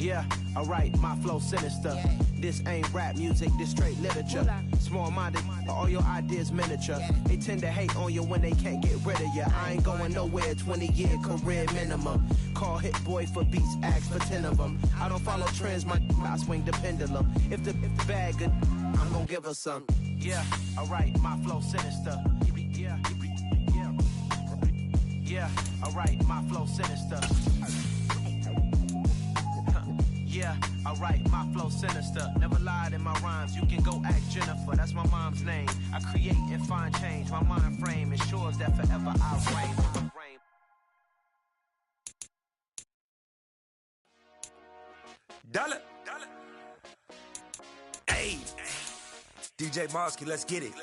Yeah, alright, my flow sinister. Yeah. This ain't rap music, this straight literature. Small-minded, all your ideas miniature. Yeah. They tend to hate on you when they can't get rid of you. I ain't going nowhere, 20-year career minimum. Call Hit Boy for beats, ask for 10 of them. I don't follow trends, I swing the pendulum. If the bag good, I'm gonna give her some. Yeah, alright, my flow sinister. Yeah, yeah. Yeah, alright, my flow sinister. Yeah, alright, my flow sinister. Never lied in my rhymes, you can go ask Jennifer. That's my mom's name. I create and find change. My mind frame ensures that forever I'll reign. Dollar. Hey, DJ Mosky, let's get it.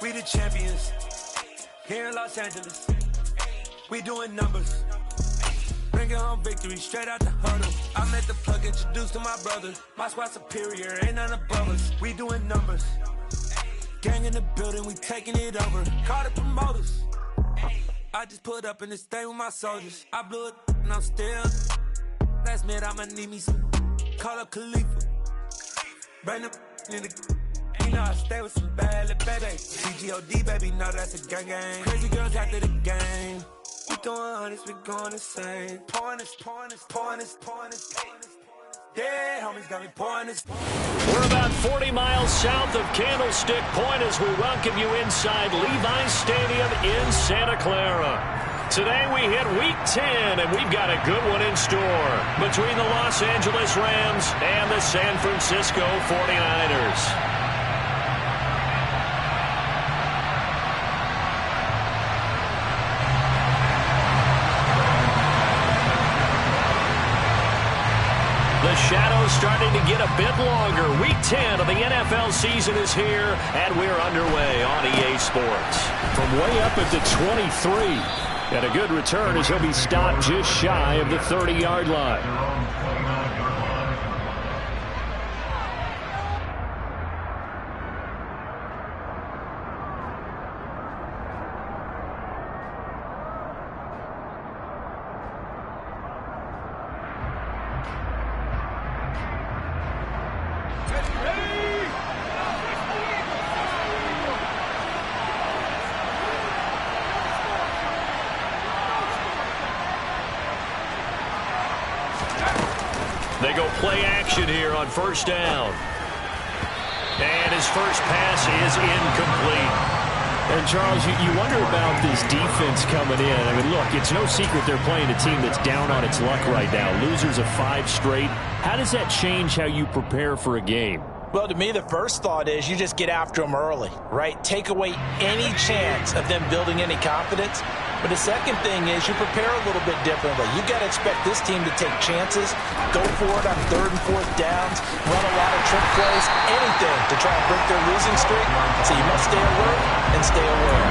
We the champions here in Los Angeles. We doing numbers. Bringing home victory straight out the huddle. I met the plug, introduced to my brother. My squad superior, ain't none above us. We doing numbers. Gang in the building, we taking it over. Call the promoters. I just put up in this thing with my soldiers. I blew it and I'm still. Last minute I'ma need me some. Call up Khalifa. Bring them in the. You know I stay with some bad little baby. CGOD baby, know that's a gang gang. Crazy girls after the game. We doing hundreds, we going insane. Pouring this. Yeah, homies got me pouring this. We're about 40 miles south of Candlestick Point as we welcome you inside Levi's Stadium in Santa Clara. Today we hit Week 10, and we've got a good one in store between the Los Angeles Rams and the San Francisco 49ers. The shadow's starting to get a bit longer. Week 10 of the NFL season is here, and we're underway on EA Sports. From way up at the 23. And a good return as he'll be stopped just shy of the 30-yard line. They go play action here on first down. And his first pass is incomplete. And, Charles, you wonder about this defense coming in. I mean, look, it's no secret they're playing a team that's down on its luck right now. Losers of 5 straight. How does that change how you prepare for a game? Well, to me, the first thought is you just get after them early, right? Take away any chance of them building any confidence. But the second thing is you prepare a little bit differently. You got to expect this team to take chances, go for it on 3rd and 4th downs, run a lot of trick plays, anything to try and break their losing streak. So you must stay alert and stay aware.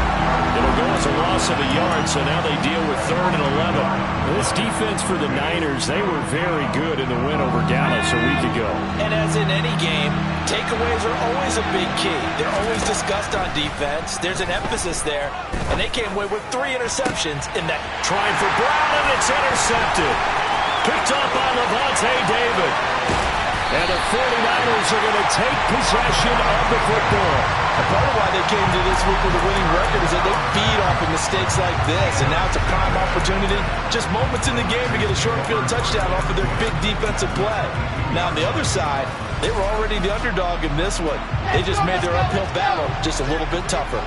It'll go as a loss of a yard, so now they deal with 3rd and 11. This defense for the Niners, they were very good in the win over Dallas a week ago. And as in any game, takeaways are always a big key. They're always discussed on defense. There's an emphasis there, and they came away with 3 interceptions in that. Trying for Brown, and it's intercepted. Picked up by Levante David. And the 49ers are going to take possession of the football. And part of why they came to this week with a winning record is that they feed off of mistakes like this, and now it's a prime opportunity, just moments in the game to get a short field touchdown off of their big defensive play. Now on the other side, they were already the underdog in this one. They just made their uphill battle just a little bit tougher.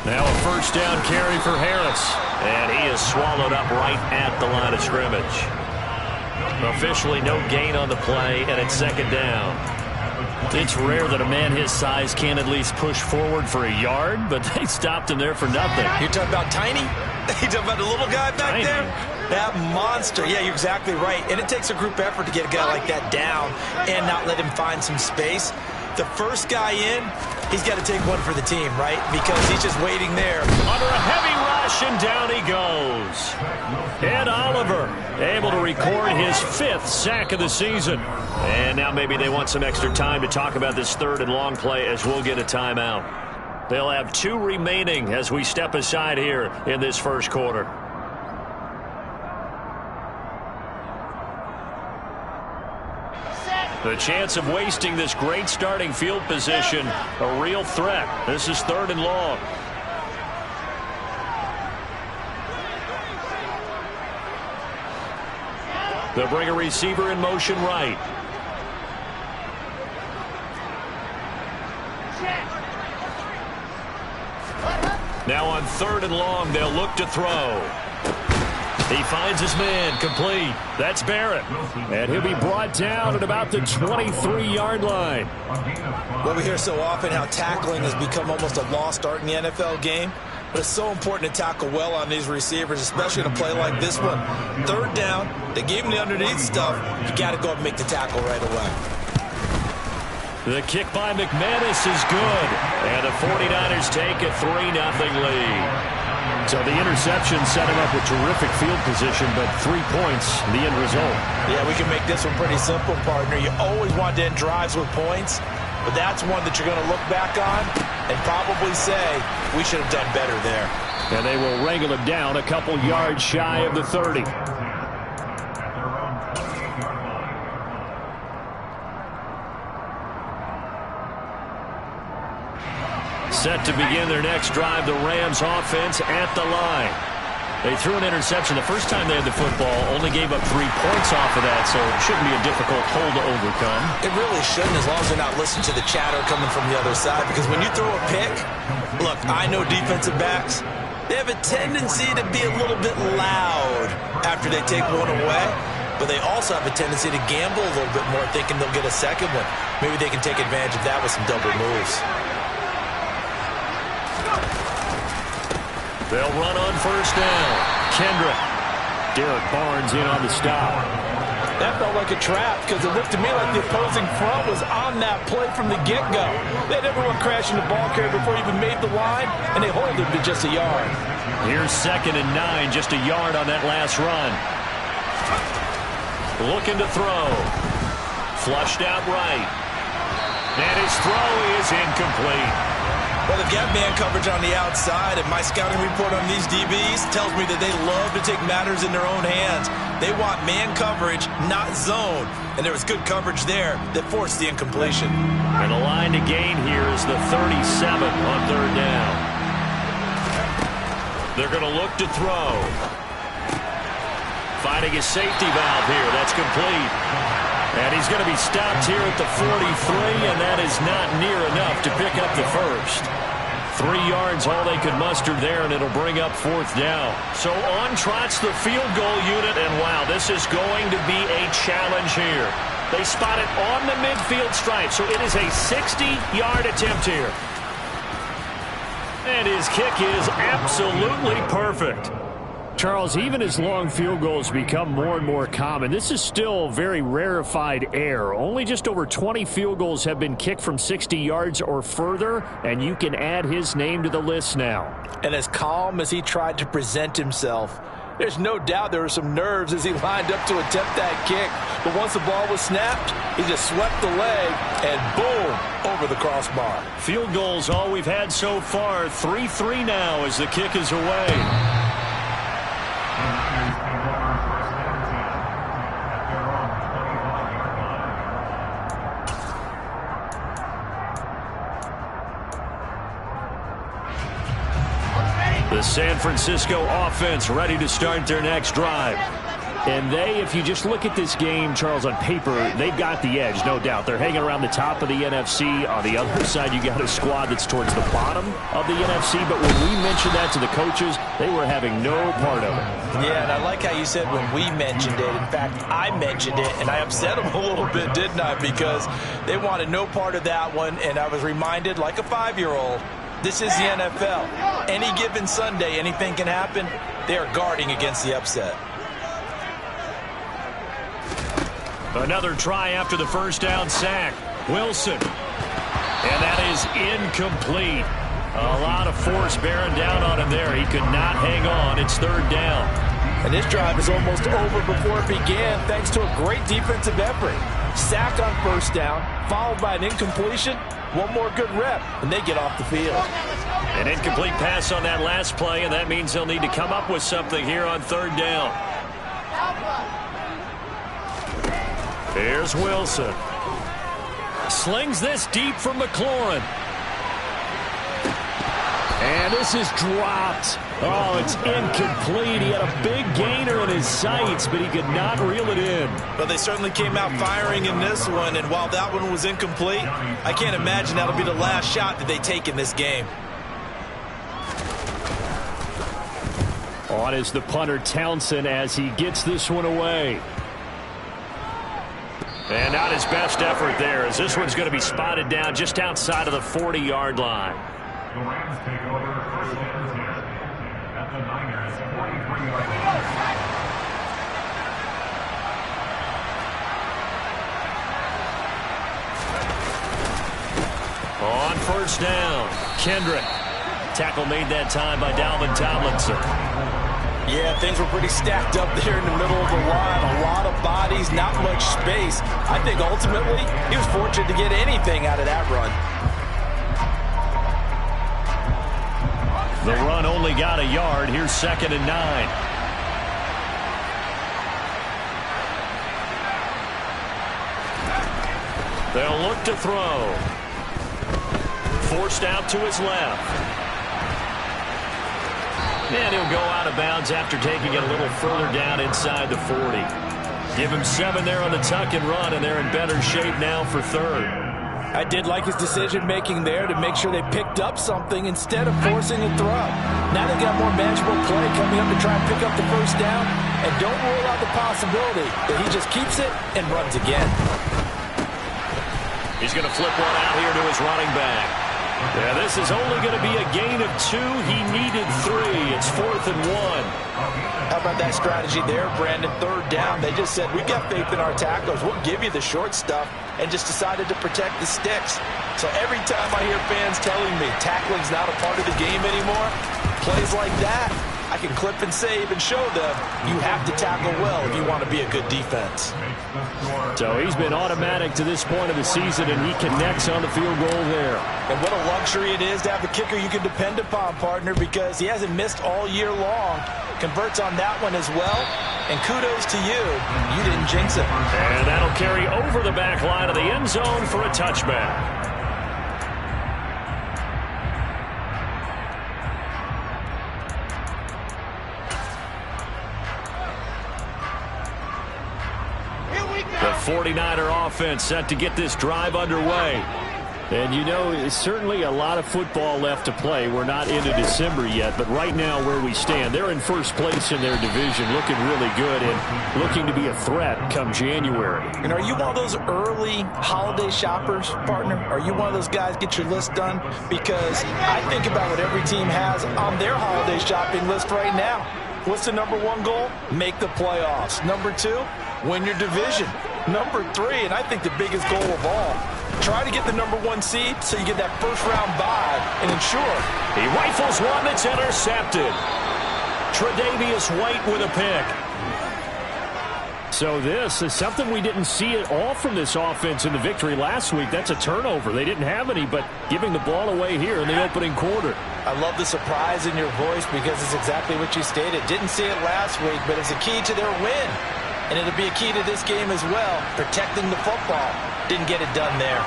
Now a first down carry for Harris. And he is swallowed up right at the line of scrimmage. Officially no gain on the play, and it's 2nd down. It's rare that a man his size can at least push forward for a yard, but they stopped him there for nothing. You're talking about Tiny? You're talking about the little guy back Tiny. there? That monster. Yeah, you're exactly right. And it takes a group effort to get a guy like that down and not let him find some space. The first guy in, he's got to take one for the team, right? Because he's just waiting there. Under a heavy rush, and down he goes. Ed Oliver able to record his 5th sack of the season. And now maybe they want some extra time to talk about this 3rd and long play as we'll get a timeout. They'll have 2 remaining as we step aside here in this first quarter. The chance of wasting this great starting field position, a real threat. This is 3rd and long. They'll bring a receiver in motion right. Now on 3rd and long, they'll look to throw. He finds his man, complete. That's Barrett. And he'll be brought down at about the 23-yard line. Well, we hear so often how tackling has become almost a lost art in the NFL game. But it's so important to tackle well on these receivers, especially in a play like this one. 3rd down, they gave him the underneath stuff. You got to go and make the tackle right away. The kick by McManus is good. And the 49ers take a 3-0 lead. So the interception set him up with terrific field position, but 3 points, the end result. Yeah, we can make this one pretty simple, partner. You always want to end drives with points, but that's one that you're going to look back on and probably say, we should have done better there. And they will wrangle him down a couple yards shy of the 30. Set to begin their next drive, the Rams offense at the line. They threw an interception the first time they had the football, only gave up 3 points off of that, so it shouldn't be a difficult hole to overcome. It really shouldn't, as long as they're not listening to the chatter coming from the other side, because when you throw a pick, look, I know defensive backs, they have a tendency to be a little bit loud after they take one away, but they also have a tendency to gamble a little bit more, thinking they'll get a second one. Maybe they can take advantage of that with some double moves. They'll run on 1st down. Kendrick. Derek Barnes in on the stop. That felt like a trap because it looked to me like the opposing front was on that play from the get-go. They had everyone crashing the ball carrier before he even made the line, and they hold him to just a yard. Here's 2nd and 9, just a yard on that last run. Looking to throw. Flushed out right. And his throw is incomplete. Well, they've got man coverage on the outside, and my scouting report on these DBs tells me that they love to take matters in their own hands. They want man coverage, not zone. And there was good coverage there that forced the incompletion. And the line to gain here is the 37 on 3rd down. They're going to look to throw. Finding a safety valve here. That's complete. And he's going to be stopped here at the 43, and that is not near enough to pick up the first. 3 yards, all they could muster there, and it'll bring up 4th down. So on trots the field goal unit, and wow, this is going to be a challenge here. They spot it on the midfield stripe, so it is a 60-yard attempt here. And his kick is absolutely perfect. Charles, even as long field goals become more and more common, this is still very rarefied air. Only just over 20 field goals have been kicked from 60 yards or further, and you can add his name to the list now. And as calm as he tried to present himself, there's no doubt there were some nerves as he lined up to attempt that kick. But once the ball was snapped, he just swept the leg and boom, over the crossbar. Field goals all we've had so far. 3-3 now as the kick is away. The San Francisco offense ready to start their next drive. And they, if you just look at this game, Charles, on paper, they've got the edge, no doubt. They're hanging around the top of the NFC. On the other side, you got a squad that's towards the bottom of the NFC. But when we mentioned that to the coaches, they were having no part of it. Yeah, and I like how you said when we mentioned it. In fact, I mentioned it, and I upset them a little bit, didn't I? Because they wanted no part of that one, and I was reminded, like a 5-year-old, this is the NFL. Any given Sunday, anything can happen. They are guarding against the upset. Another try after the first down sack. Wilson. And that is incomplete. A lot of force bearing down on him there. He could not hang on. It's 3rd down. And this drive is almost over before it began thanks to a great defensive effort. Sack on 1st down, followed by an incompletion. One more good rep, and they get off the field. An incomplete pass on that last play, and that means they'll need to come up with something here on 3rd down. Here's Wilson. Slings this deep for McLaurin. And this is dropped. Oh, it's incomplete. He had a big gainer in his sights, but he could not reel it in. But they certainly came out firing in this one, and while that one was incomplete, I can't imagine that'll be the last shot that they take in this game. On is the punter, Townsend, as he gets this one away. And not his best effort there, as this one's going to be spotted down just outside of the 40-yard line. The Rams take over first and 10 at the Niners 43-yard line. On first down, Kendrick. Tackle made that time by Dalvin Tomlinson. Yeah, things were pretty stacked up there in the middle of the line. A lot of bodies, not much space. I think ultimately he was fortunate to get anything out of that run. The run only got a yard. Here's 2nd and 9. They'll look to throw. Forced out to his left. And he'll go out of bounds after taking it a little further down inside the 40. Give him 7 there on the tuck and run, and they're in better shape now for 3rd. I did like his decision-making there to make sure they picked up something instead of forcing a throw. Now they got more manageable play coming up to try and pick up the first down, and don't rule out the possibility that he just keeps it and runs again. He's going to flip one out here to his running back. Yeah, this is only going to be a gain of 2. He needed 3. It's 4th and 1. How about that strategy there, Brandon? 3rd down. They just said, we've got faith in our tacklers. We'll give you the short stuff, and just decided to protect the sticks. So every time I hear fans telling me tackling's not a part of the game anymore, plays like that, I can clip and save and show them you have to tackle well if you want to be a good defense. So he's been automatic to this point of the season, and he connects on the field goal there. And what a luxury it is to have a kicker you can depend upon, partner, because he hasn't missed all year long. Converts on that one as well. And kudos to you. You didn't jinx it. And that'll carry over the back line of the end zone for a touchback. The 49er offense set to get this drive underway. And, you know, it's certainly a lot of football left to play. We're not into December yet, but right now where we stand, they're in first place in their division, looking really good and looking to be a threat come January. And are you one of those early holiday shoppers, partner? Are you one of those guys get your list done? Because I think about what every team has on their holiday shopping list right now. What's the number 1 goal? Make the playoffs. Number 2, win your division. Number 3, and I think the biggest goal of all, try to get the number 1 seed so you get that first-round bye and ensure. He rifles one that's intercepted. Tre'Davious White with a pick. So this is something we didn't see at all from this offense in the victory last week. That's a turnover. They didn't have any, but giving the ball away here in the opening quarter. I love the surprise in your voice because it's exactly what you stated. Didn't see it last week, but it's a key to their win. And it'll be a key to this game as well, protecting the football. Didn't get it done there.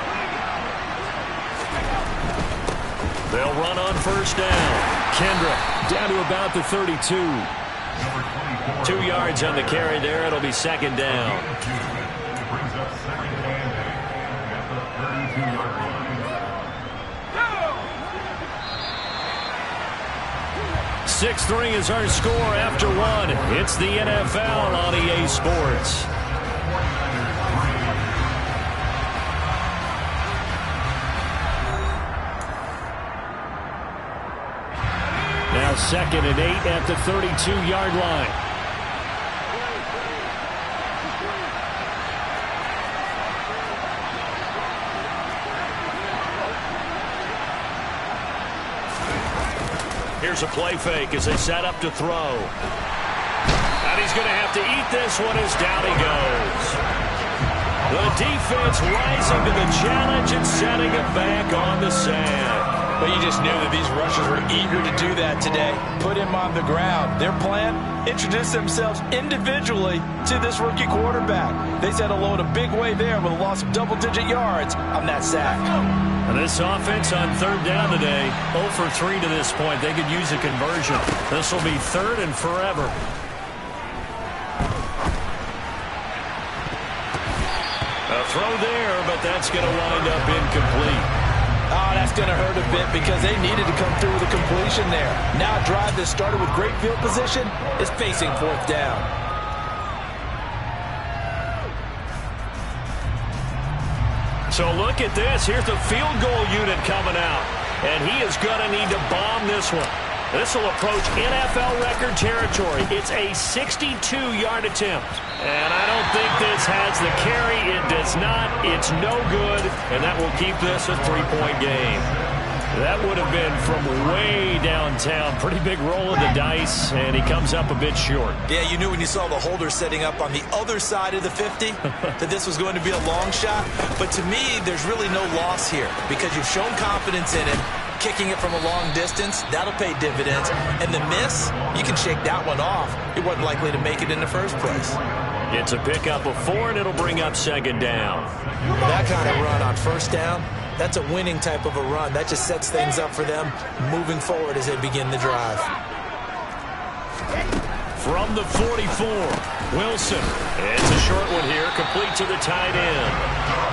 They'll run on first down. Kendrick down to about the 32. 2 yards on the carry there. It'll be 2nd down. brings up 2nd and 8 at the 32-yard line. 6-3 is our score after 1. It's the NFL on EA Sports. Now 2nd and 8 at the 32-yard line. Here's a play fake as they set up to throw. And he's going to have to eat this one as down he goes. The defense rising to the challenge and setting it back on the sand. Well, you just knew that these rushers were eager to do that today. Put him on the ground. Their plan, introduce themselves individually to this rookie quarterback. They said hello in a big way there with a loss of double-digit yards on that sack. And this offense on third down today, 0 for 3 to this point. They could use a conversion. This will be third and forever. A throw there, but that's going to wind up incomplete. Oh, that's going to hurt a bit because they needed to come through with a completion there. Now a drive that started with great field position is facing fourth down. So look at this. Here's the field goal unit coming out. And he is going to need to bomb this one. This will approach NFL record territory. It's a 62-yard attempt. And I don't think this has the carry. It does not. It's no good. And that will keep this a 3-point game. That would have been from way downtown. Pretty big roll of the dice, and he comes up a bit short. Yeah, you knew when you saw the holder setting up on the other side of the 50 that this was going to be a long shot. But to me, there's really no loss here because you've shown confidence in him. Kicking it from a long distance, that'll pay dividends. And the miss, you can shake that one off. It wasn't likely to make it in the first place. It's a pickup of 4, and it'll bring up second down. That kind of run on first down, that's a winning type of a run. That just sets things up for them moving forward as they begin the drive. From the 44, Wilson. It's a short one here, complete to the tight end.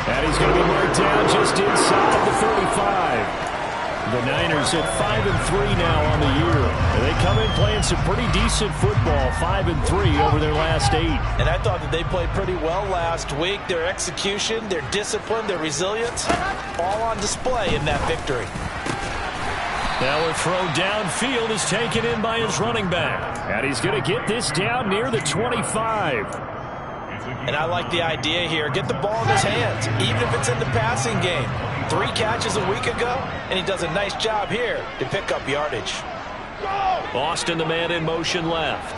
And he's going to be marked down just inside the 35. The Niners at 5-3 now on the year. And they come in playing some pretty decent football, 5-3 over their last 8. And I thought that they played pretty well last week. Their execution, their discipline, their resilience, all on display in that victory. Now a throw downfield is taken in by his running back. And he's going to get this down near the 25. And I like the idea here. Get the ball in his hands, even if it's in the passing game. 3 catches a week ago, and he does a nice job here to pick up yardage. Austin, the man in motion left.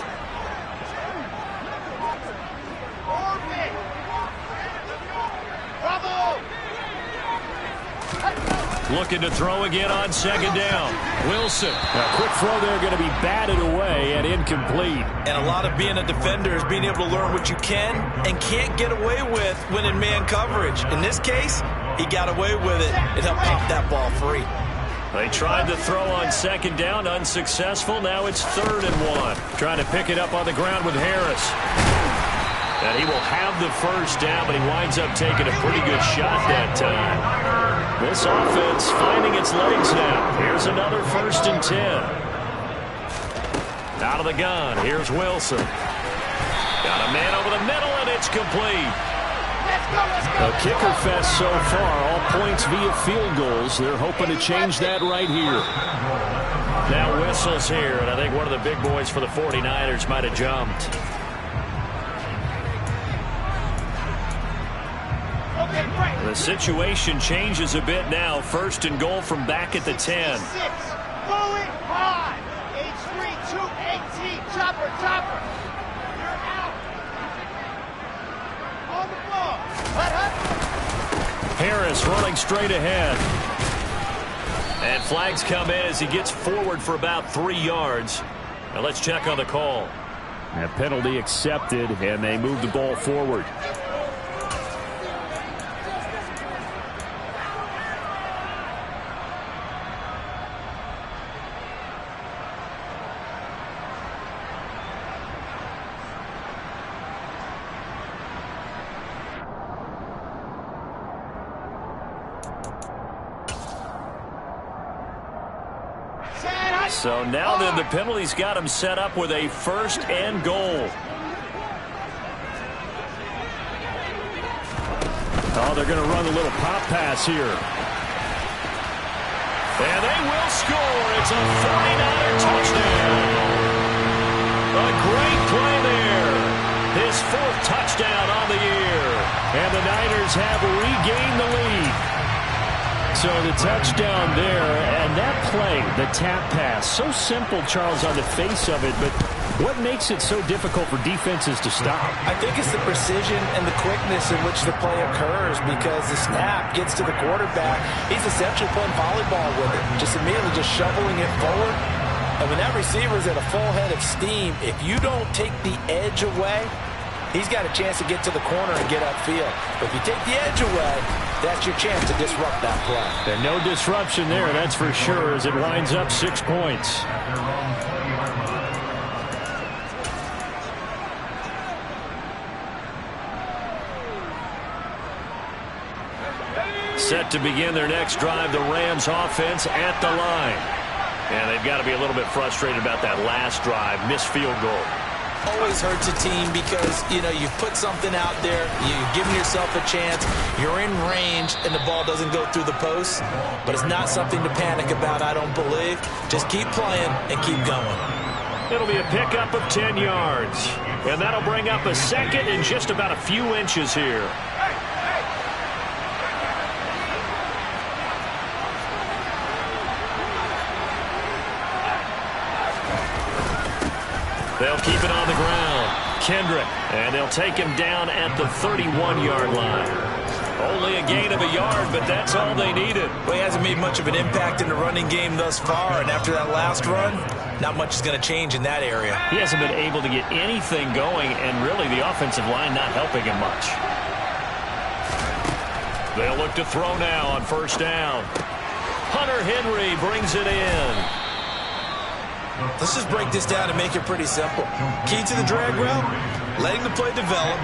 Looking to throw again on second down. Wilson. A quick throw there going to be batted away and incomplete. And a lot of being a defender is being able to learn what you can and can't get away with when in man coverage. In this case, he got away with it and helped pop that ball free. They tried to throw on second down, unsuccessful. Now it's 3rd and 1. Trying to pick it up on the ground with Harris. And he will have the first down, but he winds up taking a pretty good shot that time. This offense finding its legs now. Here's another 1st and 10. Out of the gun, here's Wilson. Got a man over the middle, and it's complete. A kicker fest so far, all points via field goals. They're hoping to change that right here. Now whistles here, and I think one of the big boys for the 49ers might have jumped. The situation changes a bit now. 1st and goal from back at the 10. Going high. H3, 218. Chopper. You're out. On the floor. Harris running straight ahead. And flags come in as he gets forward for about 3 yards. Now let's check on the call. A penalty accepted, and they move the ball forward. So now then the penalty's got him set up with a 1st and goal. Oh, they're going to run a little pop pass here. And they will score. It's a 49er touchdown. A great play there. His 4th touchdown on the year. And the Niners have regained the lead. So the touchdown there, and that play, the tap pass, so simple, Charles, on the face of it, but What makes it so difficult for defenses to stop? I think it's the precision and the quickness in which the play occurs, because the snap gets to the quarterback. He's essentially playing volleyball with it, just immediately just shoveling it forward. And when that receiver's at a full head of steam, if you don't take the edge away, he's got a chance to get to the corner and get upfield. But if you take the edge away, that's your chance to disrupt that play. And no disruption there, that's for sure, as it winds up 6 points. Set to begin their next drive, the Rams offense at the line. And they've got to be a little bit frustrated about that last drive, missed field goal. Always hurts a team because, you've put something out there, you've given yourself a chance, you're in range, and the ball doesn't go through the post. But it's not something to panic about, I don't believe. Just keep playing and keep going. It'll be a pickup of 10 yards. And that'll bring up a second in just about a few inches here. They'll keep it on the ground. Kendrick, and they'll take him down at the 31-yard line. Only a gain of a yard, but that's all they needed. Well, he hasn't made much of an impact in the running game thus far, and after that last run, not much is going to change in that area. He hasn't been able to get anything going, and really the offensive line not helping him much. They'll look to throw now on first down. Hunter Henry brings it in. Let's just break this down and make it pretty simple. Key to the drag route, letting the play develop,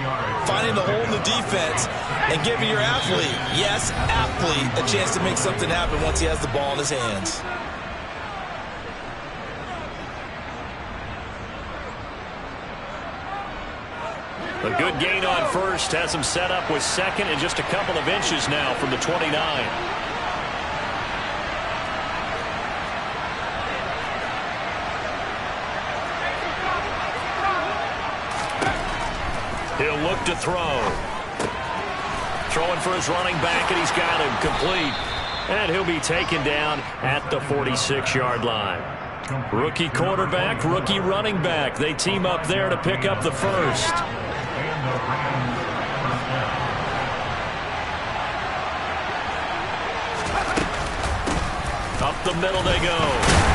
finding the hole in the defense, and giving your athlete, yes, athlete, a chance to make something happen once he has the ball in his hands. A good gain on first has him set up with second and just a couple of inches now from the 29. He'll look to throw. Throwing for his running back, and he's got him complete. And he'll be taken down at the 46-yard line. Rookie quarterback, rookie running back. They team up there to pick up the first. Up the middle they go.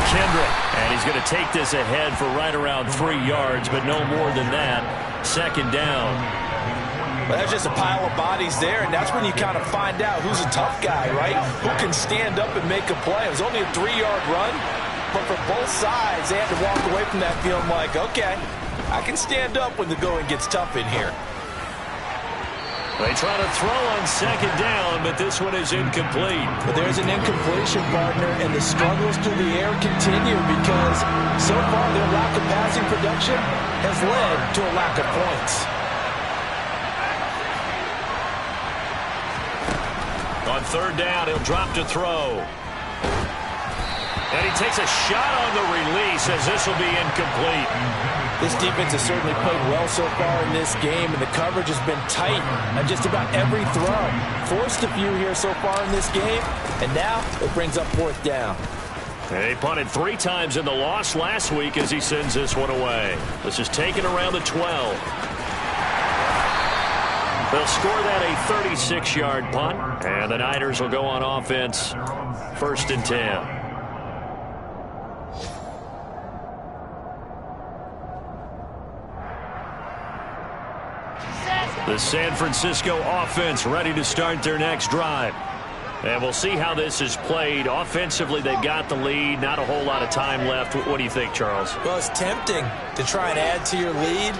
Kendrick. And he's going to take this ahead for right around 3 yards, but no more than that. Second down. Well, that's just a pile of bodies there, and that's when you kind of find out who's a tough guy, right? Who can stand up and make a play. It was only a 3-yard run, but for both sides, they had to walk away from that feeling like, okay, I can stand up when the going gets tough in here. They try to throw on second down, but this one is incomplete. But there's an incompletion, partner, and the struggles through the air continue because so far their lack of passing production has led to a lack of points. On third down, he'll drop to throw. And he takes a shot on the release as this will be incomplete. This defense has certainly played well so far in this game, and the coverage has been tight on just about every throw. Forced a few here so far in this game, and now it brings up fourth down. He punted 3 times in the loss last week as he sends this one away. This is taken around the 12. They'll score that a 36-yard punt, and the Niners will go on offense, first and 10. The San Francisco offense ready to start their next drive. And we'll see how this is played. Offensively, they've got the lead. Not a whole lot of time left. What do you think, Charles? Well, it's tempting to try and add to your lead,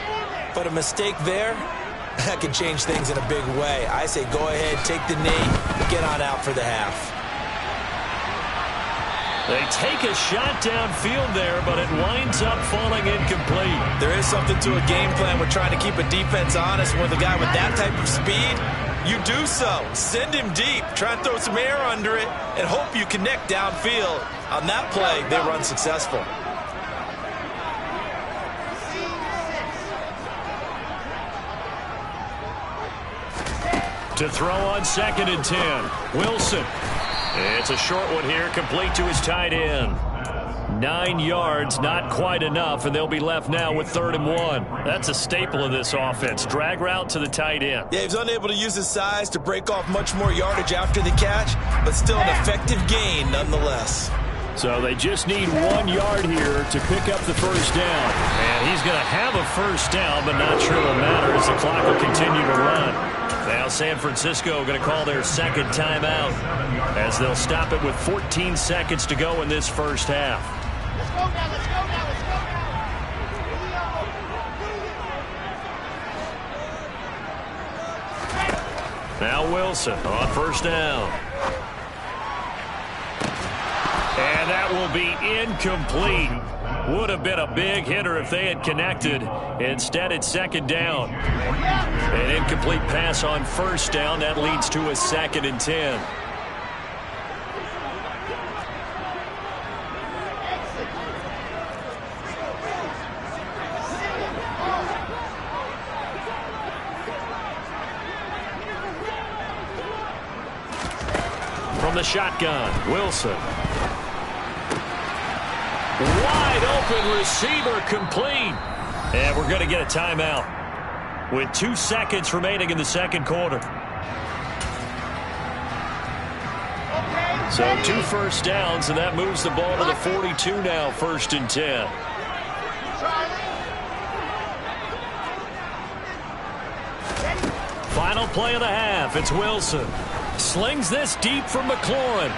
but a mistake there, that can change things in a big way. I say go ahead, take the knee, get on out for the half. They take a shot downfield there, but it winds up falling incomplete. There is something to a game plan with trying to keep a defense honest. With a guy with that type of speed, you do so. Send him deep, try and throw some air under it, and hope you connect downfield. On that play, they run successful. To throw on second and 10, Wilson. It's a short one here, complete to his tight end. 9 yards, not quite enough, and they'll be left now with 3rd and 1. That's a staple of this offense. Drag route to the tight end. Yeah, he's unable to use his size to break off much more yardage after the catch, but still an effective gain nonetheless. So they just need 1 yard here to pick up the first down. And he's going to have a first down, but not sure it'll matter as the clock will continue to run. Now San Francisco going to call their second timeout as they'll stop it with 14 seconds to go in this first half. Let's go now, let's go now, let's go now. Now Wilson on first down. And that will be incomplete. Would have been a big hitter if they had connected. Instead, it's second down. An incomplete pass on first down. That leads to a 2nd and 10. From the shotgun, Wilson. Wide open receiver complete. And we're going to get a timeout with 2 seconds remaining in the second quarter. So 2 first downs, and that moves the ball to the 42 now, 1st and 10. Final play of the half. It's Wilson. Slings this deep from McLaurin.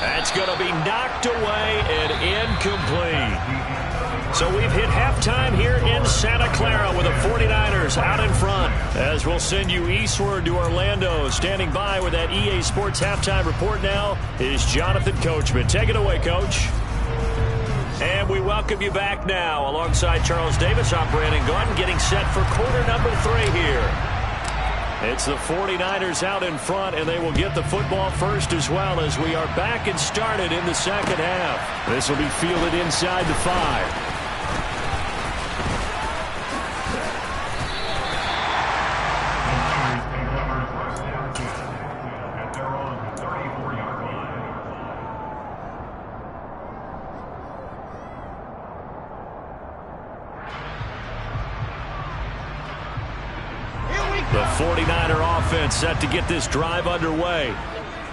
That's going to be knocked away and incomplete. So we've hit halftime here in Santa Clara with the 49ers out in front. As we'll send you eastward to Orlando. Standing by with that EA Sports halftime report now is Jonathan Coachman. Take it away, Coach. And we welcome you back now alongside Charles Davis. I'm Brandon Gordon getting set for quarter number 3 here. It's the 49ers out in front, and they will get the football first as well as we are back and started in the second half. This will be fielded inside the 5. The 49er offense set to get this drive underway.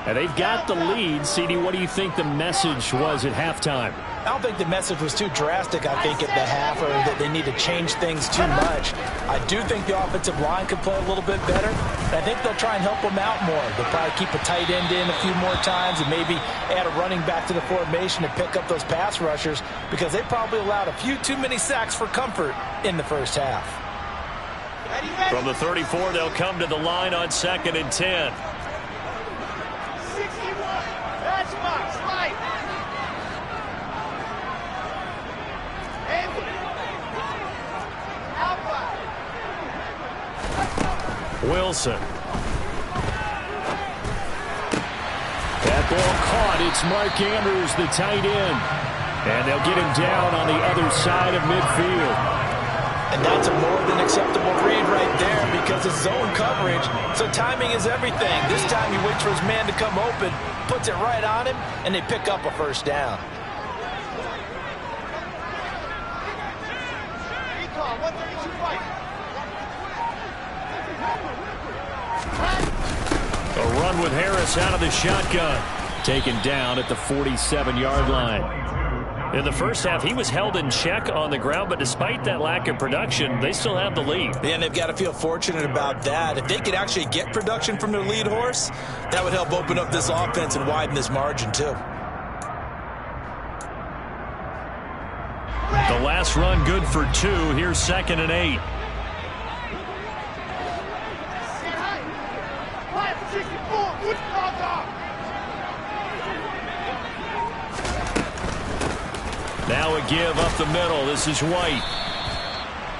And they've got the lead. CD, what do you think the message was at halftime? I don't think the message was too drastic, I think, at the half, or that they need to change things too much. I do think the offensive line could play a little bit better. I think they'll try and help them out more. They'll probably keep a tight end in a few more times and maybe add a running back to the formation to pick up those pass rushers, because they probably allowed a few too many sacks for comfort in the first half. From the 34, they'll come to the line on 2nd and 10. 61. That's Max. Right. Wilson. That ball caught. It's Mark Andrews, the tight end. And they'll get him down on the other side of midfield. And that's a more than acceptable read right there, because it's zone coverage, so timing is everything. This time he waits for his man to come open, puts it right on him, and they pick up a first down. A run with Harris out of the shotgun. Taken down at the 47-yard line. In the first half, he was held in check on the ground, but despite that lack of production, they still have the lead. Yeah, and they've got to feel fortunate about that. If they could actually get production from their lead horse, that would help open up this offense and widen this margin, too. The last run good for 2. Here's 2nd and 8. Now a give up the middle. This is White.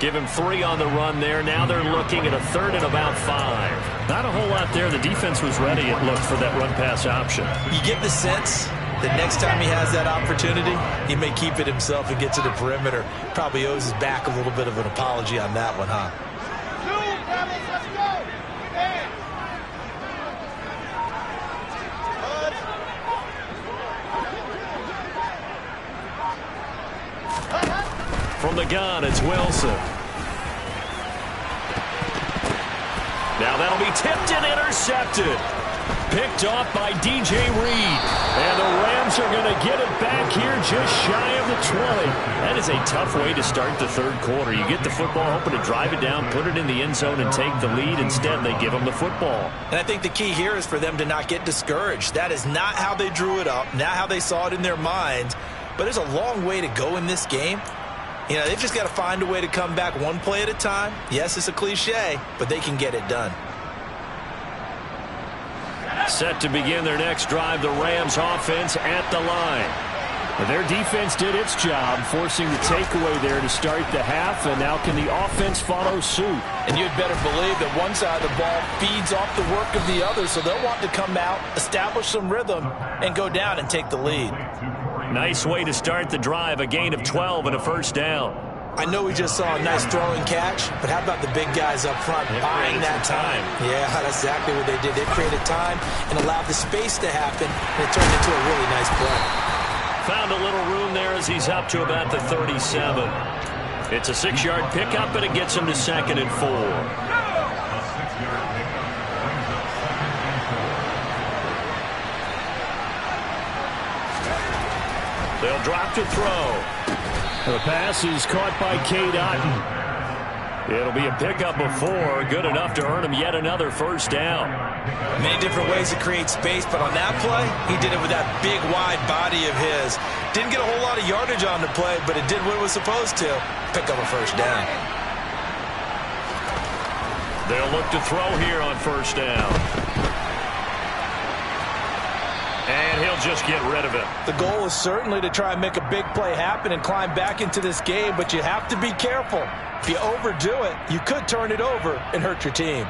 Give him 3 on the run there. Now they're looking at a 3rd and about 5. Not a whole lot there. The defense was ready, it looked, for that run-pass option. You get the sense that next time he has that opportunity, he may keep it himself and get to the perimeter. Probably owes his back a little bit of an apology on that one, huh? Let's go. gun. It's Wilson. Now that'll be tipped and intercepted. Picked off by DJ Reed. And the Rams are going to get it back here just shy of the 20. That is a tough way to start the third quarter. You get the football, hoping to drive it down, put it in the end zone, and take the lead. Instead, they give them the football. And I think the key here is for them to not get discouraged. That is not how they drew it up, not how they saw it in their minds. But there's a long way to go in this game. You know, they've just got to find a way to come back one play at a time. Yes, it's a cliche, but they can get it done. Set to begin their next drive, the Rams offense at the line. Their defense did its job, forcing the takeaway there to start the half, and now can the offense follow suit? And you'd better believe that one side of the ball feeds off the work of the other, so they'll want to come out, establish some rhythm, and go down and take the lead. Nice way to start the drive, a gain of 12 and a first down. I know we just saw a nice throwing catch, but how about the big guys up front buying that time? Yeah, that's exactly what they did. They created time and allowed the space to happen, and it turned into a really nice play. Found a little room there as he's up to about the 37. It's a 6-yard pickup, and it gets him to 2nd and 4. They'll drop to throw. The pass is caught by Cade Otton. It'll be a pickup of 4, good enough to earn him yet another first down. Many different ways to create space, but on that play, he did it with that big, wide body of his. Didn't get a whole lot of yardage on the play, but it did what it was supposed to. Pick up a first down. They'll look to throw here on first down. And he'll just get rid of it. The goal is certainly to try and make a big play happen and climb back into this game, but you have to be careful. If you overdo it, you could turn it over and hurt your team.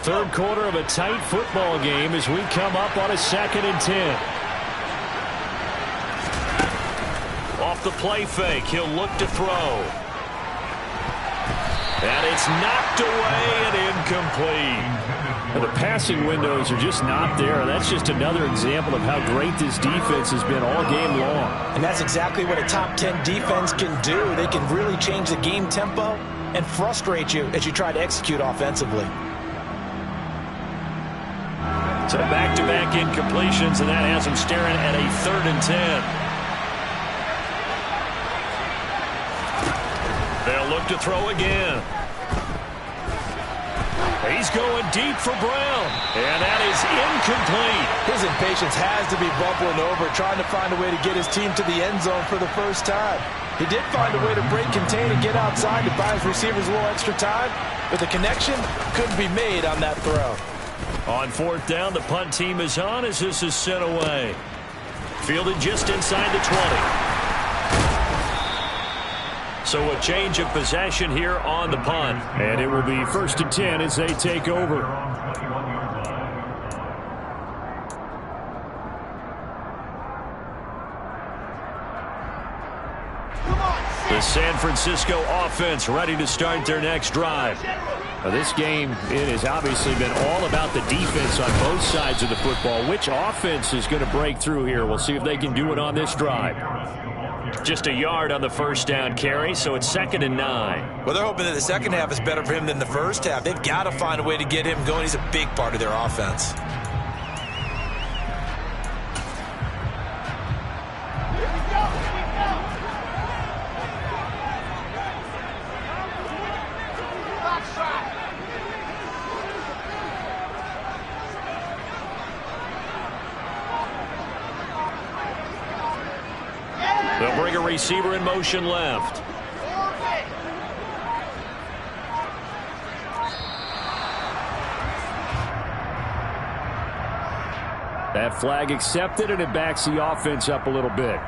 Third quarter of a tight football game as we come up on a 2nd and 10. Off the play fake, he'll look to throw. And it's knocked away and incomplete. The passing windows are just not there. That's just another example of how great this defense has been all game long. And that's exactly what a top 10 defense can do. They can really change the game tempo and frustrate you as you try to execute offensively. So back-to-back incompletions, and that has him staring at a 3rd and 10. They'll look to throw again. He's going deep for Brown, and that is incomplete. His impatience has to be bubbling over, trying to find a way to get his team to the end zone for the first time. He did find a way to break contain and get outside to buy his receivers a little extra time, but the connection couldn't be made on that throw. On 4th down, the punt team is on as this is sent away. Fielded just inside the 20. So a change of possession here on the punt. And it will be 1st and 10 as they take over. The San Francisco offense ready to start their next drive. Now this game, it has obviously been all about the defense on both sides of the football. Which offense is going to break through here? We'll see if they can do it on this drive. Just a yard on the first down carry, so it's 2nd and 9. Well, they're hoping that the second half is better for him than the first half. They've got to find a way to get him going. He's a big part of their offense. They'll bring a receiver in motion left. That flag accepted, and it backs the offense up a little bit.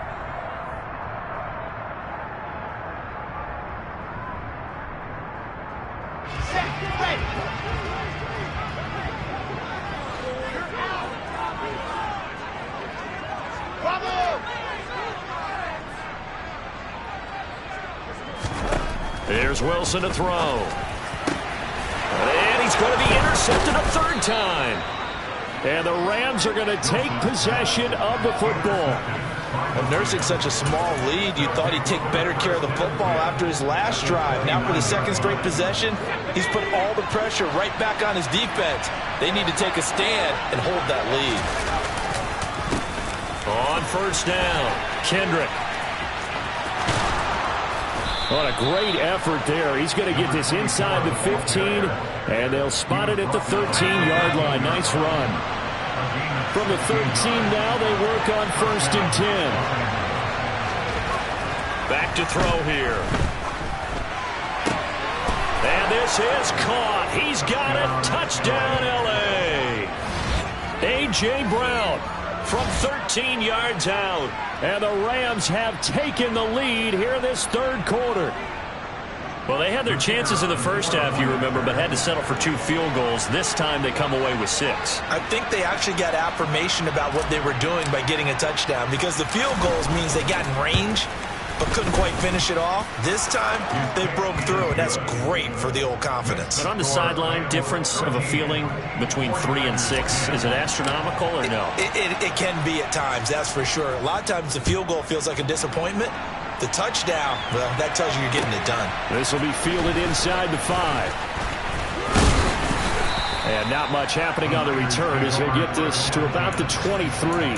There's Wilson to throw. And he's going to be intercepted a 3rd time. And the Rams are going to take possession of the football. And nursing such a small lead, you thought he'd take better care of the football after his last drive. Now for the second straight possession, he's put all the pressure right back on his defense. They need to take a stand and hold that lead. On first down, Kendrick. What a great effort there. He's going to get this inside the 15, and they'll spot it at the 13-yard line. Nice run. From the 13 now, they work on first and 10. Back to throw here. And this is caught. He's got it. Touchdown, L.A. A.J. Brown from 13 yards out. And the Rams have taken the lead here in this third quarter. Well, they had their chances in the first half, you remember, but had to settle for 2 field goals. This time they come away with 6. I think they actually got affirmation about what they were doing by getting a touchdown, because the field goals means they got in range but couldn't quite finish it off. This time, they broke through, and that's great for the old confidence. But on the sideline, difference of a feeling between 3 and 6, is it astronomical or no? It can be at times, that's for sure. A lot of times the field goal feels like a disappointment. The touchdown, well, that tells you you're getting it done. This will be fielded inside the 5. And not much happening on the return as they get this to about the 23.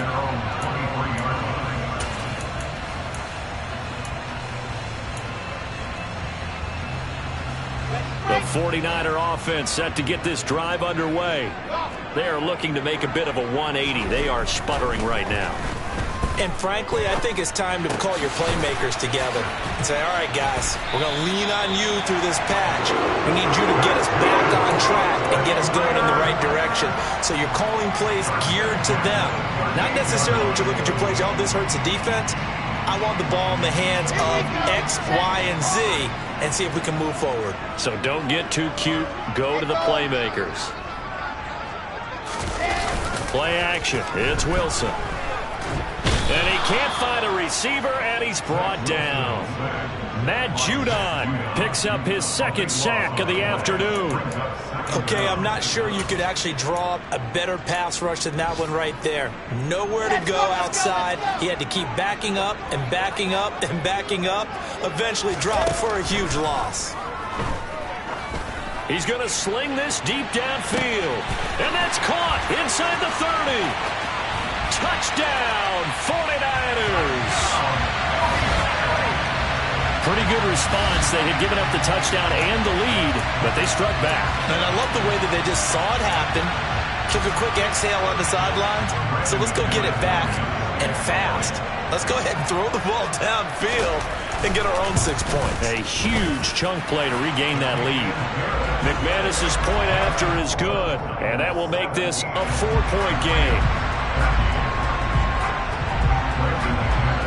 The 49er offense set to get this drive underway. They are looking to make a bit of a 180. They are sputtering right now. And frankly, I think it's time to call your playmakers together and say, all right, guys, we're going to lean on you through this patch. We need you to get us back on track and get us going in the right direction. So you're calling plays geared to them. Not necessarily when you look at your plays, oh, this hurts the defense. I want the ball in the hands of X, Y, and Z and see if we can move forward. So don't get too cute. Go to the playmakers. Play action. It's Wilson. And he can't find a receiver, and he's brought down. Matt Judon picks up his second sack of the afternoon. Okay, I'm not sure you could actually draw up a better pass rush than that one right there. Nowhere to go outside. He had to keep backing up and backing up and backing up. Eventually dropped for a huge loss. He's going to sling this deep downfield. And that's caught inside the 30. Touchdown, 49ers. Pretty good response. They had given up the touchdown and the lead, but they struck back. And I love the way that they just saw it happen, took a quick exhale on the sidelines. So let's go get it back and fast. Let's go ahead and throw the ball downfield and get our own 6 points. A huge chunk play to regain that lead. McManus's point after is good, and that will make this a 4-point game.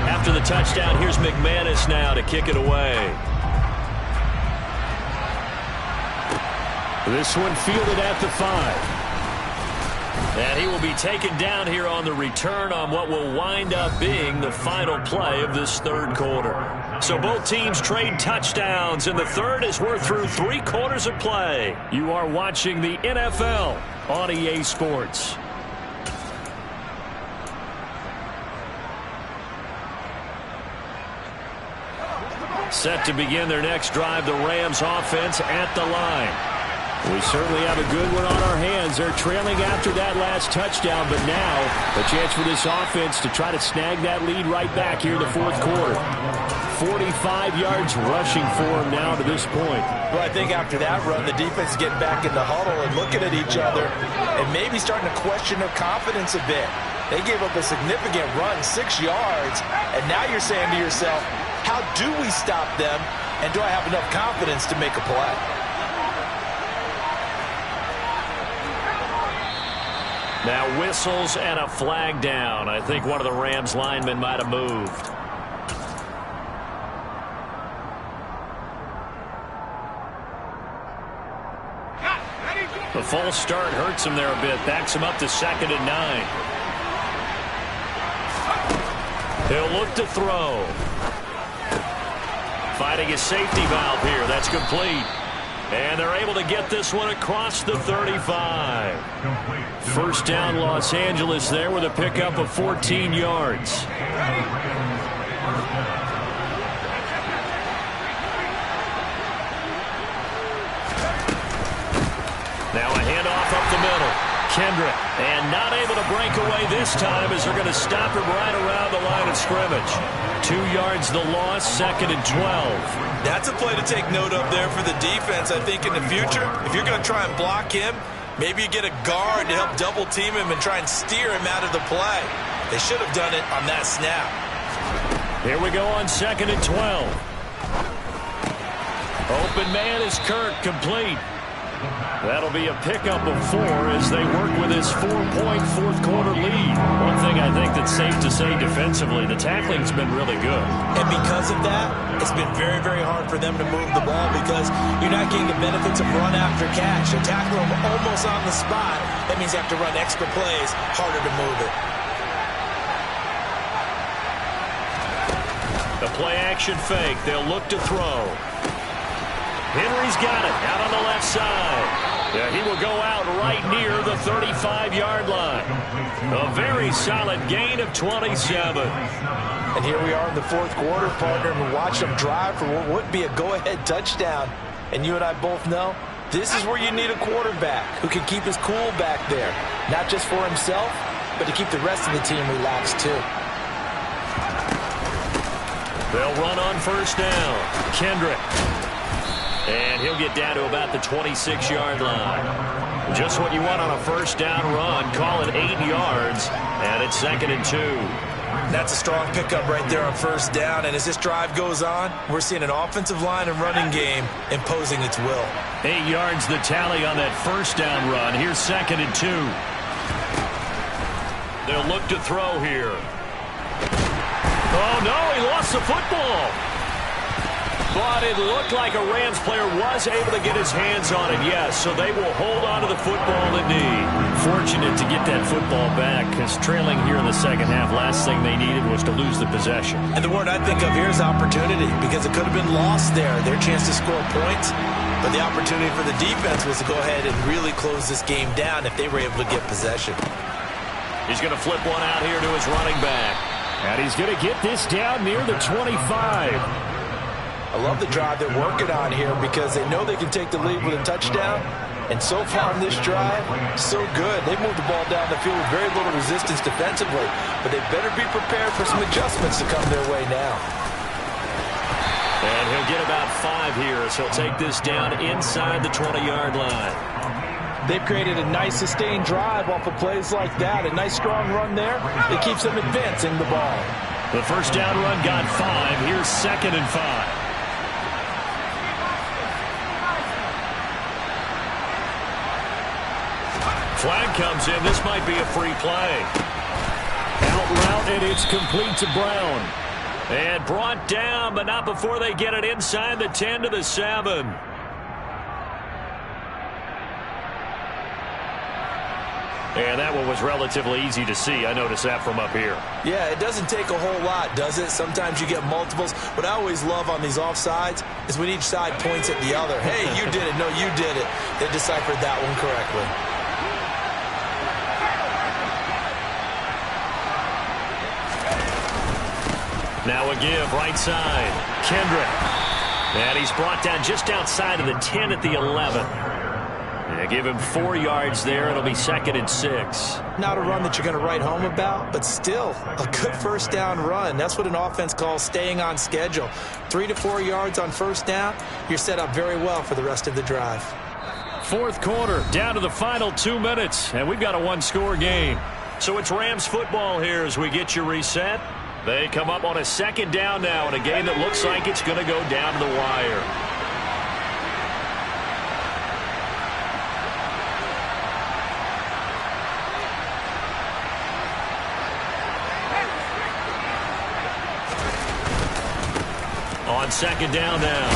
After the touchdown, here's McManus now to kick it away. This one fielded at the 5. And he will be taken down here on the return on what will wind up being the final play of this third quarter. So both teams trade touchdowns, and the third as we're through 3 quarters of play. You are watching the NFL on EA Sports. Set to begin their next drive, the Rams offense at the line. We certainly have a good one on our hands. They're trailing after that last touchdown, but now a chance for this offense to try to snag that lead right back here in the fourth quarter. 45 yards rushing for him now to this point. Well, I think after that run, the defense is getting back in the huddle and looking at each other and maybe starting to question their confidence a bit. They gave up a significant run, 6 yards, and now you're saying to yourself, how do we stop them, and do I have enough confidence to make a play? Now whistles and a flag down. I think one of the Rams linemen might have moved. The false start hurts him there a bit. Backs him up to 2nd and 9. He'll look to throw. Finding his safety valve here. That's complete. And they're able to get this one across the 35. First down, Los Angeles there with a pickup of 14 yards. Now a handoff up the middle. Kendrick, and not able to break away this time as they're going to stop him right around the line of scrimmage. 2 yards the loss, 2nd and 12. That's a play to take note of there for the defense. I think in the future, if you're going to try and block him, maybe you get a guard to help double team him and try and steer him out of the play. They should have done it on that snap. Here we go on 2nd and 12. Open man is Kirk, complete. That'll be a pickup of 4 as they work with this 4-point fourth-quarter lead. One thing I think that's safe to say defensively, the tackling's been really good. And because of that, it's been very, very hard for them to move the ball because you're not getting the benefits of run after catch. You tackle them almost on the spot. That means you have to run extra plays, harder to move it. The play-action fake. They'll look to throw. Henry's got it out on the left side. Yeah, he will go out right near the 35-yard line. A very solid gain of 27. And here we are in the fourth quarter, partner, and we watch them drive for what would be a go-ahead touchdown. And you and I both know this is where you need a quarterback who can keep his cool back there. Not just for himself, but to keep the rest of the team relaxed too. They'll run on first down. Kendrick. And he'll get down to about the 26-yard line. Just what you want on a first down run. Call it 8 yards. And it's 2nd and 2. That's a strong pickup right there on first down. And as this drive goes on, we're seeing an offensive line and running game imposing its will. 8 yards the tally on that first down run. Here's 2nd and 2. They'll look to throw here. Oh, no, he lost the football. But it looked like a Rams player was able to get his hands on it, yes. So they will hold on to the football in need. Fortunate to get that football back because trailing here in the second half, last thing they needed was to lose the possession. And the word I think of here is opportunity because it could have been lost there, their chance to score points. But the opportunity for the defense was to go ahead and really close this game down if they were able to get possession. He's going to flip one out here to his running back. And he's going to get this down near the 25. I love the drive they're working on here because they know they can take the lead with a touchdown. And so far in this drive, so good. They've moved the ball down the field with very little resistance defensively. But they better be prepared for some adjustments to come their way now. And he'll get about 5 here, so he'll take this down inside the 20-yard line. They've created a nice sustained drive off of plays like that. A nice strong run there. It keeps them advancing the ball. The first down run got 5. Here's 2nd and 5. Flag comes in. This might be a free play. Out route, and it's complete to Brown. And brought down, but not before they get it inside the 10 to the 7. And that one was relatively easy to see. I noticed that from up here. Yeah, it doesn't take a whole lot, does it? Sometimes you get multiples. What I always love on these offsides is when each side points at the other. Hey, you did it. No, you did it. They deciphered that one correctly. Now a give, right side. Kendrick. And he's brought down just outside of the 10 at the 11. They give him 4 yards there. It'll be 2nd and 6. Not a run that you're going to write home about, but still a good first down run. That's what an offense calls staying on schedule. 3 to 4 yards on first down. You're set up very well for the rest of the drive. Fourth quarter, down to the final 2 minutes, and we've got a one-score game. So it's Rams football here as we get you reset. They come up on a second down now in a game that looks like it's going to go down to the wire. On second down now,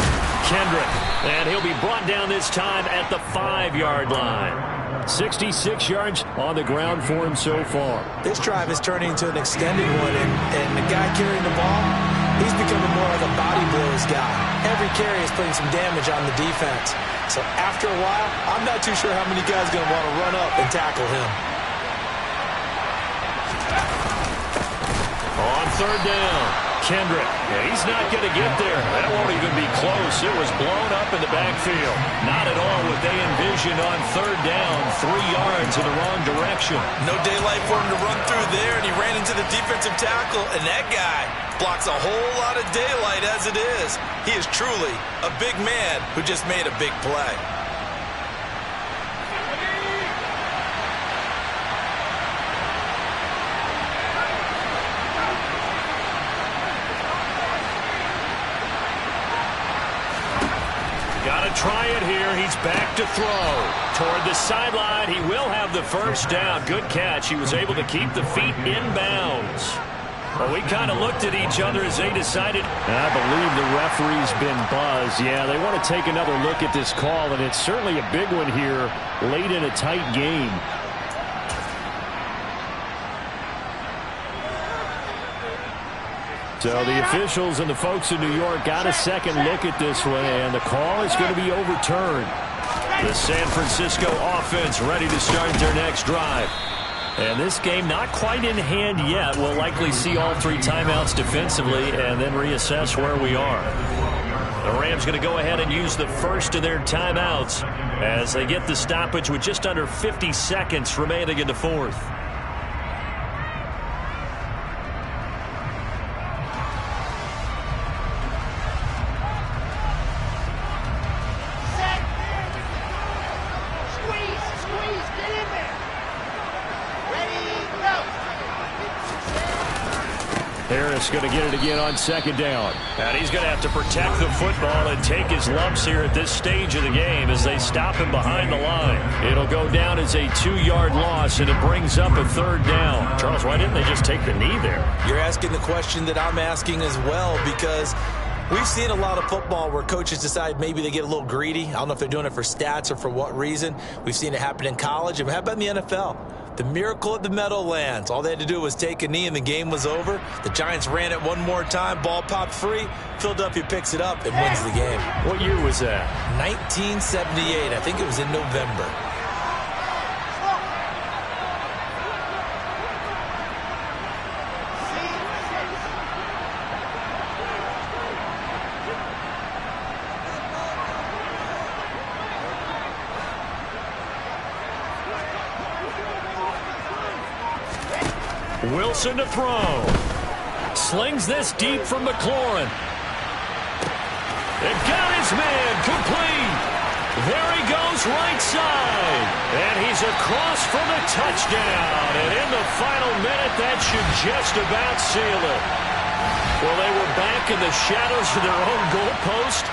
Kendrick. And he'll be brought down this time at the 5-yard line. 66 yards on the ground for him so far. This drive is turning into an extended one, and the guy carrying the ball He's becoming more like a body blows guy. Every carry is putting some damage on the defense. So after a while, I'm not too sure how many guys are going to want to run up and tackle him. On third down, Kendrick. Yeah, he's not going to get there. That won't even be close. It was blown up in the backfield. Not at all what they envisioned on third down. 3 yards in the wrong direction. No daylight for him to run through there, and he ran into the defensive tackle, and that guy blocks a whole lot of daylight as it is. He is truly a big man who just made a big play. Got to try it here. He's back to throw. Toward the sideline. He will have the first down. Good catch. He was able to keep the feet in bounds. Well, we kind of looked at each other as they decided. I believe the referee's been buzzed. Yeah, they want to take another look at this call, and it's certainly a big one here late in a tight game. So the officials and the folks in New York got a second look at this one, and the call is going to be overturned. The San Francisco offense ready to start their next drive. And this game not quite in hand yet. We'll likely see all 3 timeouts defensively and then reassess where we are. The Rams going to go ahead and use the first of their timeouts as they get the stoppage with just under 50 seconds remaining in the fourth. Harris going to get it again on second down. And he's going to have to protect the football and take his lumps here at this stage of the game as they stop him behind the line. It'll go down as a 2-yard loss, and it brings up a third down. Charles, why didn't they just take the knee there? You're asking the question that I'm asking as well, because we've seen a lot of football where coaches decide maybe they get a little greedy. I don't know if they're doing it for stats or for what reason. We've seen it happen in college. And how about in the NFL? The miracle at the Meadowlands. All they had to do was take a knee and the game was over. The Giants ran it one more time. Ball popped free. Philadelphia picks it up and wins the game. What year was that? 1978. I think it was in November. Wilson to throw. Slings this deep from McLaurin. It got his man complete. There he goes right side. And he's across for the touchdown. And in the final minute, that should just about seal it. Well, they were back in the shadows of their own goalpost,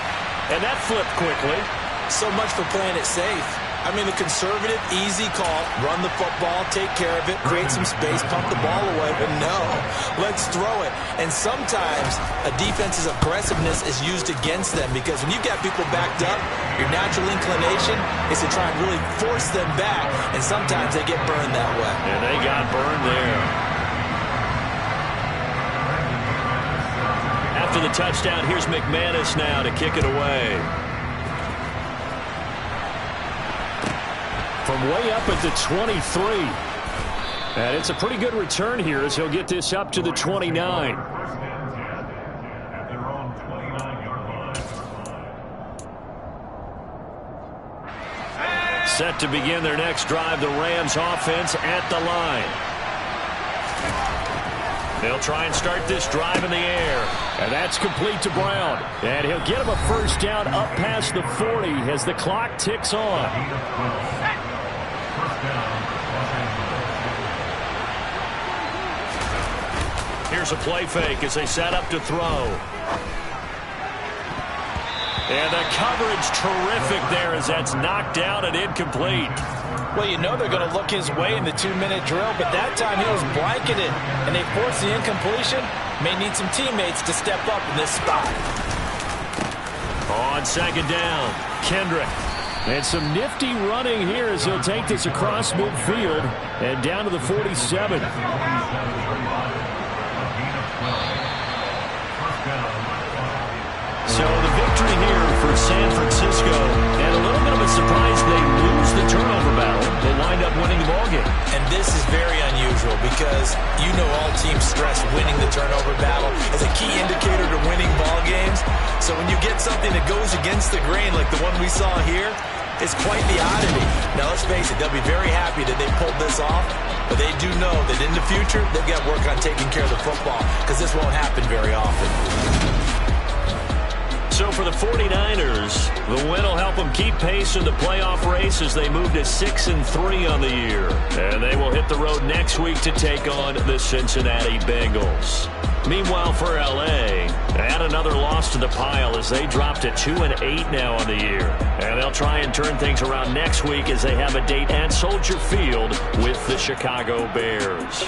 and that flipped quickly. So much for playing it safe. I mean, the conservative, easy call, run the football, take care of it, create some space, pump the ball away. But no, let's throw it. And sometimes a defense's aggressiveness is used against them, because when you've got people backed up, your natural inclination is to try and really force them back. And sometimes they get burned that way. And they got burned there. After the touchdown, here's McManus now to kick it away. From way up at the 23. And it's a pretty good return here as he'll get this up to the 29. Set to begin their next drive, the Rams offense at the line. They'll try and start this drive in the air. And that's complete to Brown. And he'll get him a first down up past the 40 as the clock ticks on. Here's a play fake as they set up to throw. And the coverage terrific there as that's knocked down and incomplete. Well, you know they're going to look his way in the 2-minute drill, but that time he was blanketed, and they forced the incompletion. May need some teammates to step up in this spot. On second down, Kendrick. And some nifty running here as he'll take this across midfield and down to the 47. So the victory here for San Francisco, and a little bit of a surprise, they lose the turnover battle, but wind up winning the ballgame. And this is very unusual because you know all teams stress winning the turnover battle as a key indicator to winning ball games. So when you get something that goes against the grain like the one we saw here, it's quite the oddity. Now let's face it, they'll be very happy that they pulled this off, but they do know that in the future they've got to work on taking care of the football because this won't happen very often. So for the 49ers, the win will help them keep pace in the playoff race as they move to 6-3 on the year. And they will hit the road next week to take on the Cincinnati Bengals. Meanwhile, for L.A., add another loss to the pile as they drop to 2-8 now on the year. And they'll try and turn things around next week as they have a date at Soldier Field with the Chicago Bears.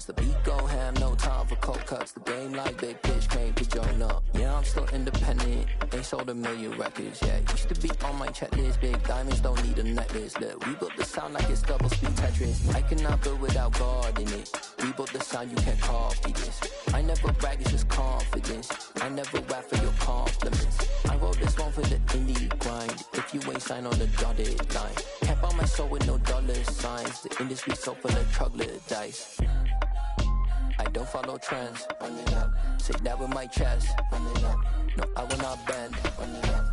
The beat go ham, no time for cold cuts. The game like big pitch came to join up. Yeah, I'm still independent. They sold 1 million records. Yeah, used to be on my checklist. Big diamonds don't need a necklace. Look, we built the sound like it's double speed Tetris. I cannot build without God in it. We built the sound, you can't copy this. I never brag, it's just confidence. I never rap for your compliments. I wrote this one for the indie grind. If you ain't signed on the dotted line, can't buy my soul with no dollar signs. The industry so full of troglodytes. I don't follow trends. Run it up. Say that with my chest. Run it up. No, I will not bend. Run it up.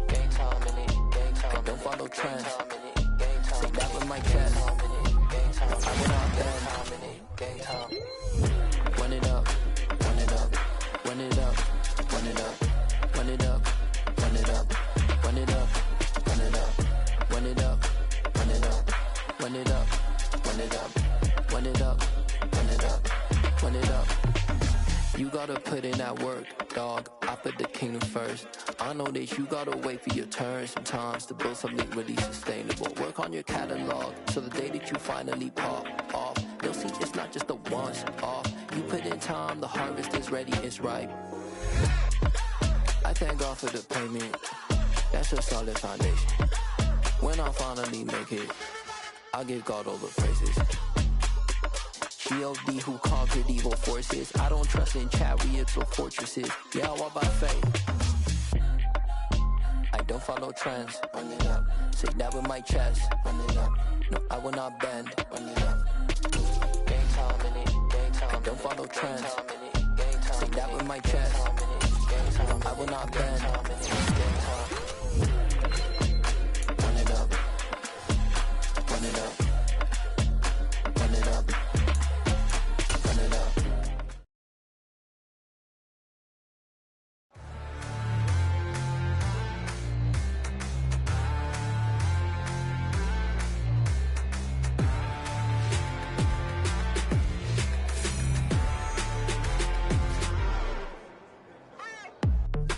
Gang time in it. Gang time. I don't follow trends. Say that with my chest. No, I will not bend. Gang time. Run it up. Run it up. Run it up. Run it up. Run it up. Run it up. Run it up. Run it up. Run it up. Run it up. Run it up. Run it up. Run it up. Run it up, run it up. You gotta put in that work, dog. I put the kingdom first. I know that you gotta wait for your turn sometimes to build something really sustainable. Work on your catalog so the day that you finally pop off, you'll see it's not just a once off. You put in time, the harvest is ready, it's ripe. I thank God for the payment. That's a solid foundation. When I finally make it, I'll give God all the praises. G.O.D. who conquered evil forces. I don't trust in chariots or fortresses. Yeah, I walk by faith. I don't follow trends. Run it up. Say that with my chest. Run it up. No, I will not bend. Run it up. Gang time in it. Gang time. I don't follow trends. Say that with my chest. No, I will not bend. Run it up. Run it up. Run it up.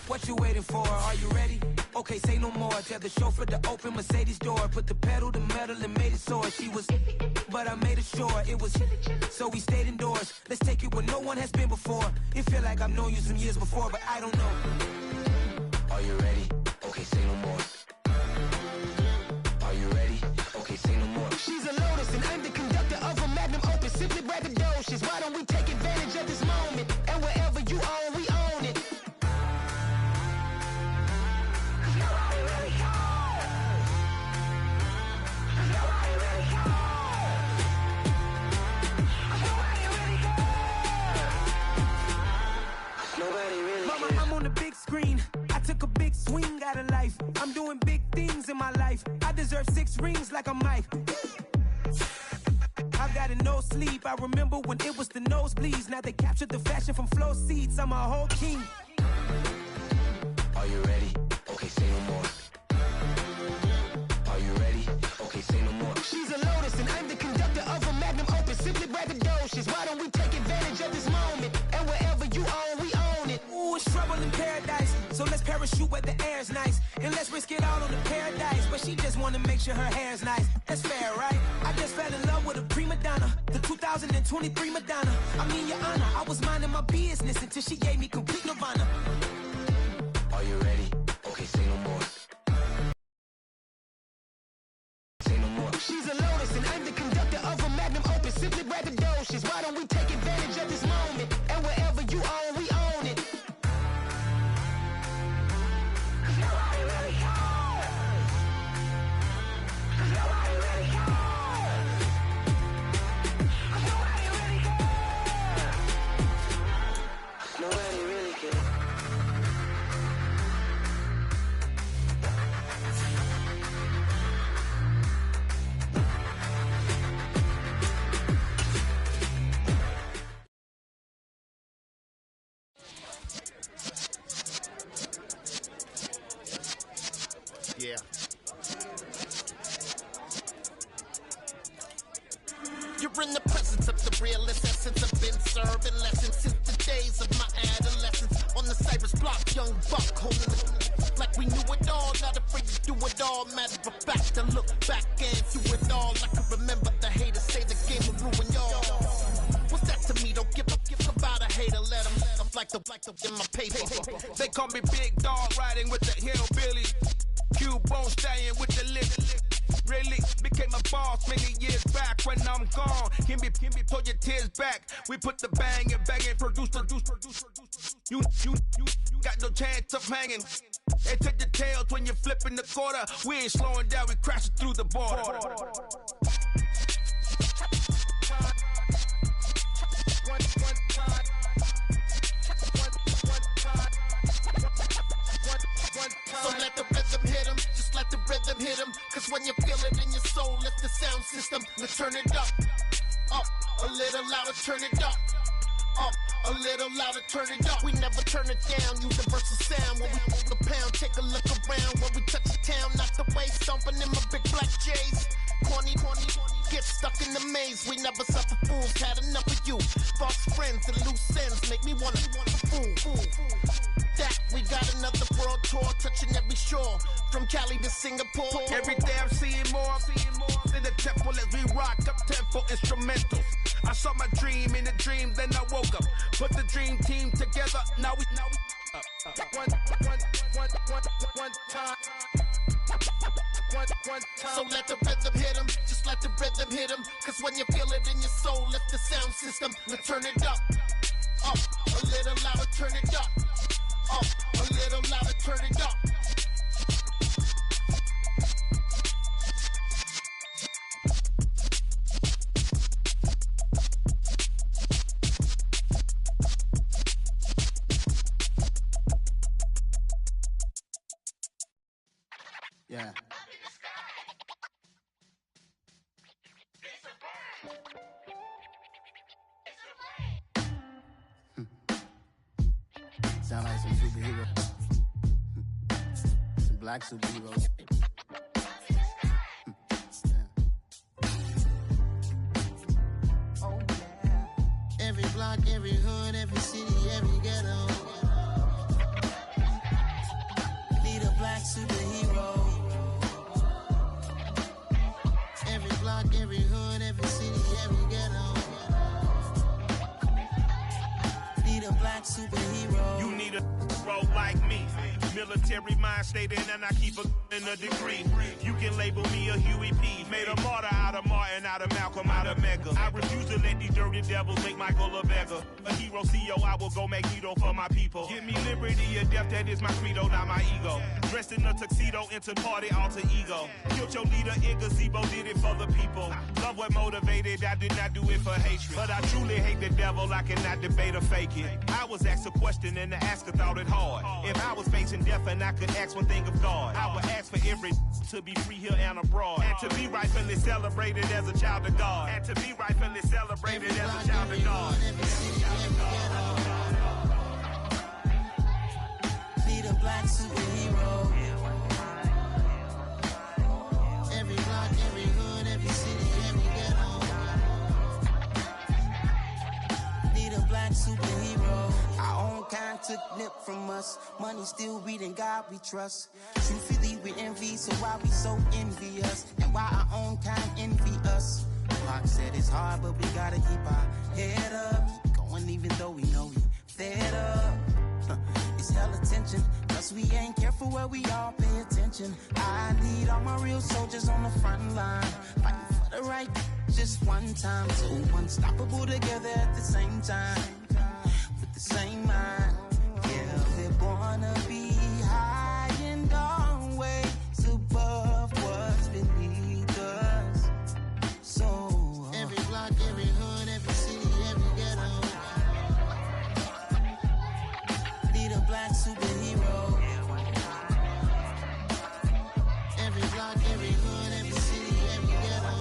What you waiting for? Are you ready? Okay, say no more. Tell the chauffeur to open Mercedes door. Put the pedal to metal and made it soar. She was, but I made it sure it was. So we stayed indoors. Let's take it where no one has been before. It feel like I've known you some years before, but I don't know. Are you ready? Okay, say no more. Are you ready? Okay, say no more. She's a Lotus and I'm the conductor of a Magnum Opus. Simply braggadocious. Why don't we take advantage of this moment? And wherever you own, we own it. I'm on the big screen. I took a big swing out of life. I'm doing big things in my life. I deserve 6 rings like a Mike. sleep. I remember when it was the nosebleeds. Now they captured the fashion from floor seats. I'm a whole king. Are you ready? Okay, say no more. Are you ready? Okay, say no more. She's a lotus and I'm the conductor of a magnum opus. Simply braggadocious. Why don't we take advantage of this moment? And wherever you own, we own it. Ooh, it's trouble in paradise. So let's parachute where the air's nice. And let's risk it all on the paradise. But she just wanna make sure her hair's nice. That's fair, right? I just fell in love with a prima donna. The 2023 Madonna. I mean, your honor, I was minding my business until she gave me complete nirvana. Are you ready? Okay, say no more. Say no more. She's a lotus and I'm the conductor of a magnum opus. Simply braggadocious. Why don't we take advantage of this moment? And wherever you own, we own it. Nobody really cares. Nobody really cares. Nobody really cares. Nobody really cares. Yeah. You're in the presence of the realest essence. I've been serving lessons since the days of my adolescence. On the Cypress block, young buck holding the like we knew it all. Not afraid to do it all. Matter of fact, I look back and through it all. I can remember the haters say the game will ruin y'all. What's that to me? Don't give about a hater. Let them like the in my paper. They call me Big Dog, riding with the hillbilly. Q-Bone staying with the lip. Really became a boss many years back. When I'm gone, can be pull your tears back. We put the bang and produce. You got no chance of hanging. They take the tails when you're flipping the quarter. We ain't slowing down, we crashing through the border. So let the rhythm hit him, just let the rhythm hit him. Cause when you feel it in your soul, lift the sound system. Let's turn it up, a little louder, turn it up, a little louder, turn it up. We never turn it down, universal sound. When we move the pound, take a look around. When we touch the town, not the way, stomping in my big black J's. Corny, get stuck in the maze. We never suffer fools, had enough of you. False friends and loose ends make me wanna fool. That we got another world tour, touching every shore, from Cali to Singapore. Every day I'm seeing more in the temple as we rock up tempo instrumentals. I saw my dream in a dream, then I woke up. Put the dream team together, now we one time. So let the rhythm hit him, just let the rhythm hit him. Cause when you feel it in your soul, lift the sound system. Let's turn it up, a little louder, turn it up, a little louder, turn it up. Yeah. Sound like some superheroes. Some black superheroes. Oh, yeah. Every block, every hood, every city, every ghetto. Need a black superhero. Every block, every hood, every city, every ghetto. Need a black superhero. You need a bro like me. Military mind state and I keep in a degree. You can label me a Huey P. Made a martyr out of Martin, out of Malcolm, out of Mega. I refuse to let these dirty devils make Michael a beggar. A hero CEO, I will go Magneto for my people. Give me liberty or death, that is my credo, not my ego. Dressed in a tuxedo, into party, alter ego. Killed your leader in gazebo, did it for the people. Love what motivated, I did not do it for hatred. But I truly hate the devil. level, I cannot debate or fake it. I was asked a question and the asker thought it hard. If I was facing death and I could ask one thing of God, I would ask for every to be free here and abroad, and to be rightfully celebrated as a child of God, and to be rightfully celebrated as a child of God. Need a black superhero. Every block, every hood, every city, every ghetto. Need a black superhero. Our own kind took nip from us. Money still reading God we trust. Truthfully we envy, so why we so envious? And why our own kind envy us? Pac said it's hard, but we gotta keep our head up. Going even though we know we fed up. It's hell attention, cause we ain't careful where we all pay attention. I need all my real soldiers on the front line, fighting for the right just one time. So unstoppable together at the same time, with the same mind. Yeah, we're gonna be high and always above what's beneath us. So every block, every hood, every city, every ghetto. Need a black superhero. Every block, every hood, every city, every ghetto.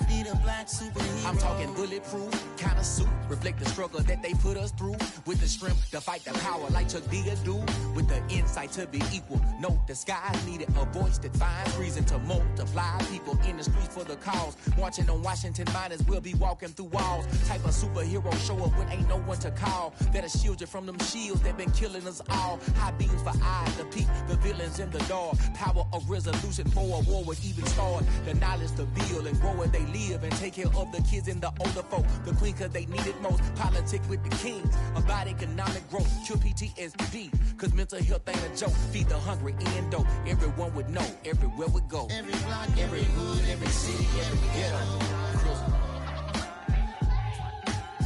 Need a black superhero. I'm talking bulletproof kind of suit, reflect the struggle that they put us through, with the strength to fight the power like Chuck D do, with the insight to be equal. Note the skies needed a voice that finds reason to multiply people in the streets for the cause. Marching on Washington miners will be walking through walls. Type of superhero show up when ain't no one to call. That'll shield you from them shields that been killing us all. High beams for eyes to peek the villains in the dark. Power of resolution for a war would even start. The knowledge to build and grow where they live and take care of the kids and the older folk. The queen cause they need it most. Politics with the kings about economic growth. Cure PTSD cause mental health ain't a joke. Feed the hungry and dope. Everyone would know everywhere we go. Every block, every hood, every city, every ghetto.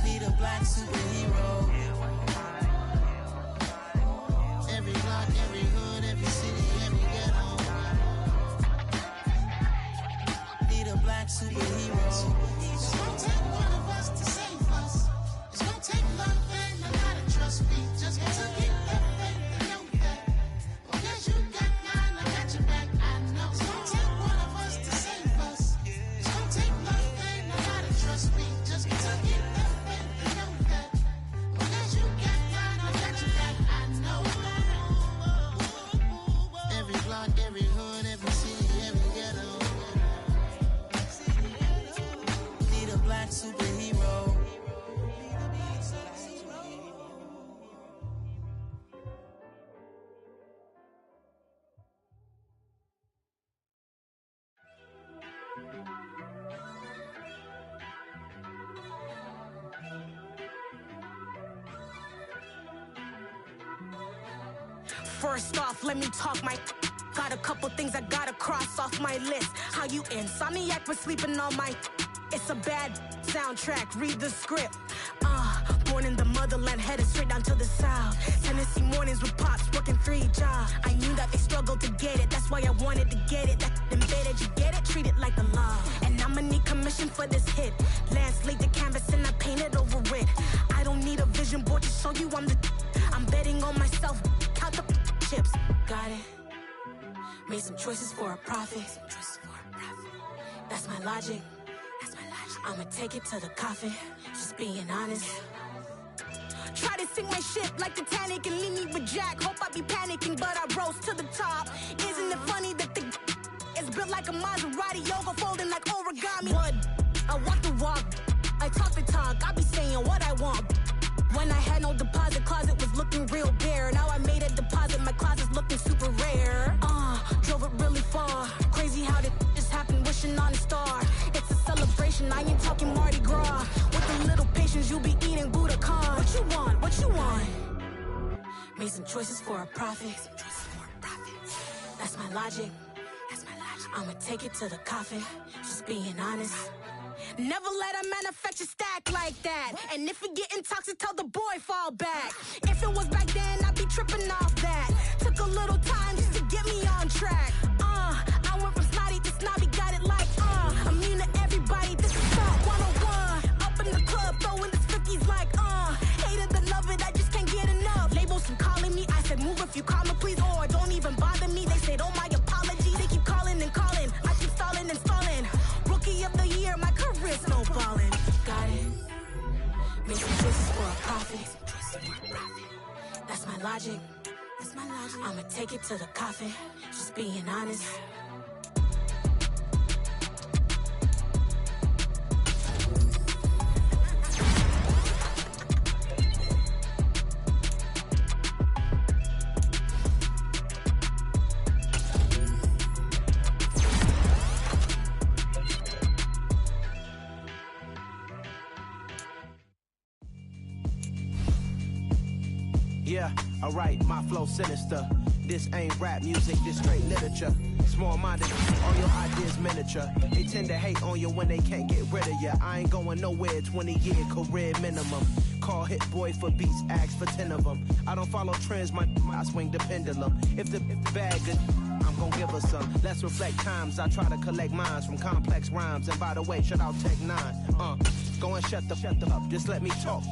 Need a black superhero. Every block, every hood, every city, every ghetto. Need a black superhero. It's gonna take one of us to save us. It's gonna take love and a lot of trust. We just got to get that faith and know that. Because you got mine, I got your back, I know. It's gonna take one of us to save us. It's gonna take love and a lot of trust. We just got to get that faith and know that. Because you got mine, I got your back, I know. Every block, every hood, every city, every ghetto. Need a black superhero. First off, let me talk my. Got a couple things I gotta cross off my list. How you insomniac for sleeping on my. It's a bad soundtrack, read the script. Born in the motherland, headed straight down to the south. Tennessee mornings with pops, working 3 jobs. I knew that they struggled to get it, that's why I wanted to get it. That embedded, you get it, treat it like the law. And I'ma need commission for this hit. Lance laid the canvas and I painted over it. I don't need a vision board to show you I'm the. I'm betting on myself, count the chips. Got it. Made some choices for a profit. That's my logic. I'ma take it to the coffin, just being honest. Try to sink my ship like Titanic and leave me with Jack. Hope I be panicking, but I rose to the top. Isn't it funny that the is built like a Maserati, yoga folding like origami? What? I walk the walk, I talk the talk, I be saying what I want. When I had no deposit, closet was looking real bare. Now I made a deposit, my closet's looking super rare. Drove it really far. Crazy how did just happen, wishing on a star. It's a celebration, I ain't talking Mardi Gras. With a little patience, you'll be eating Budokan. What you want? What you want? Made some choices for a profit. That's my logic. I'ma take it to the coffin, just being honest. Never let a manufacture stack like that. And if it getting toxic, tell the boy fall back. If it was back then, I'd be tripping off that. Took a little time just to get me on track. I went from snotty to snobby, got it like immune to everybody. This is Salt 101. profit. That's my logic. I'ma take it to the coffin. Just being honest. Yeah, alright, my flow sinister. This ain't rap music, this straight literature. Small-minded, all your ideas miniature. They tend to hate on you when they can't get rid of you. I ain't going nowhere, 20-year career minimum. Call Hit Boy for beats, ask for 10 of them. I don't follow trends, I swing the pendulum. If the bag good, I'm gon' give her some. Let's reflect times, I try to collect minds from complex rhymes. And by the way, shout out Tech 9. Go and shut the up, just let me talk.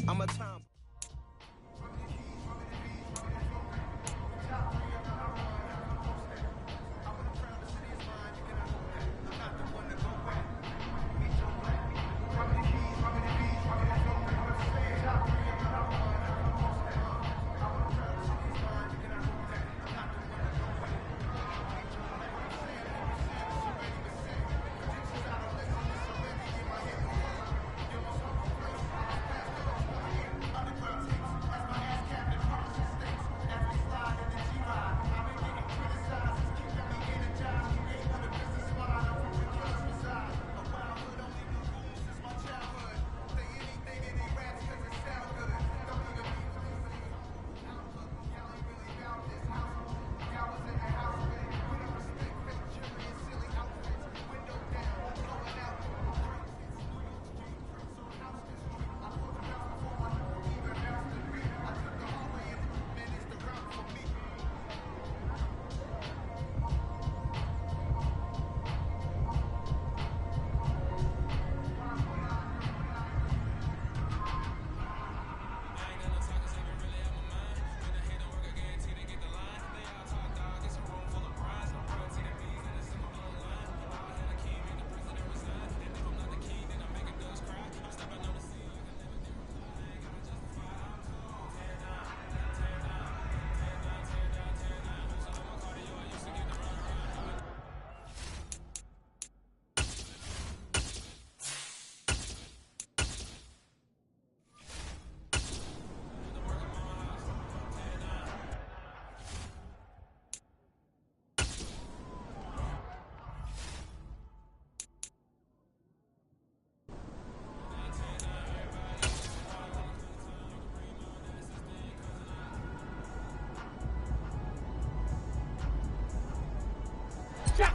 I'm a time.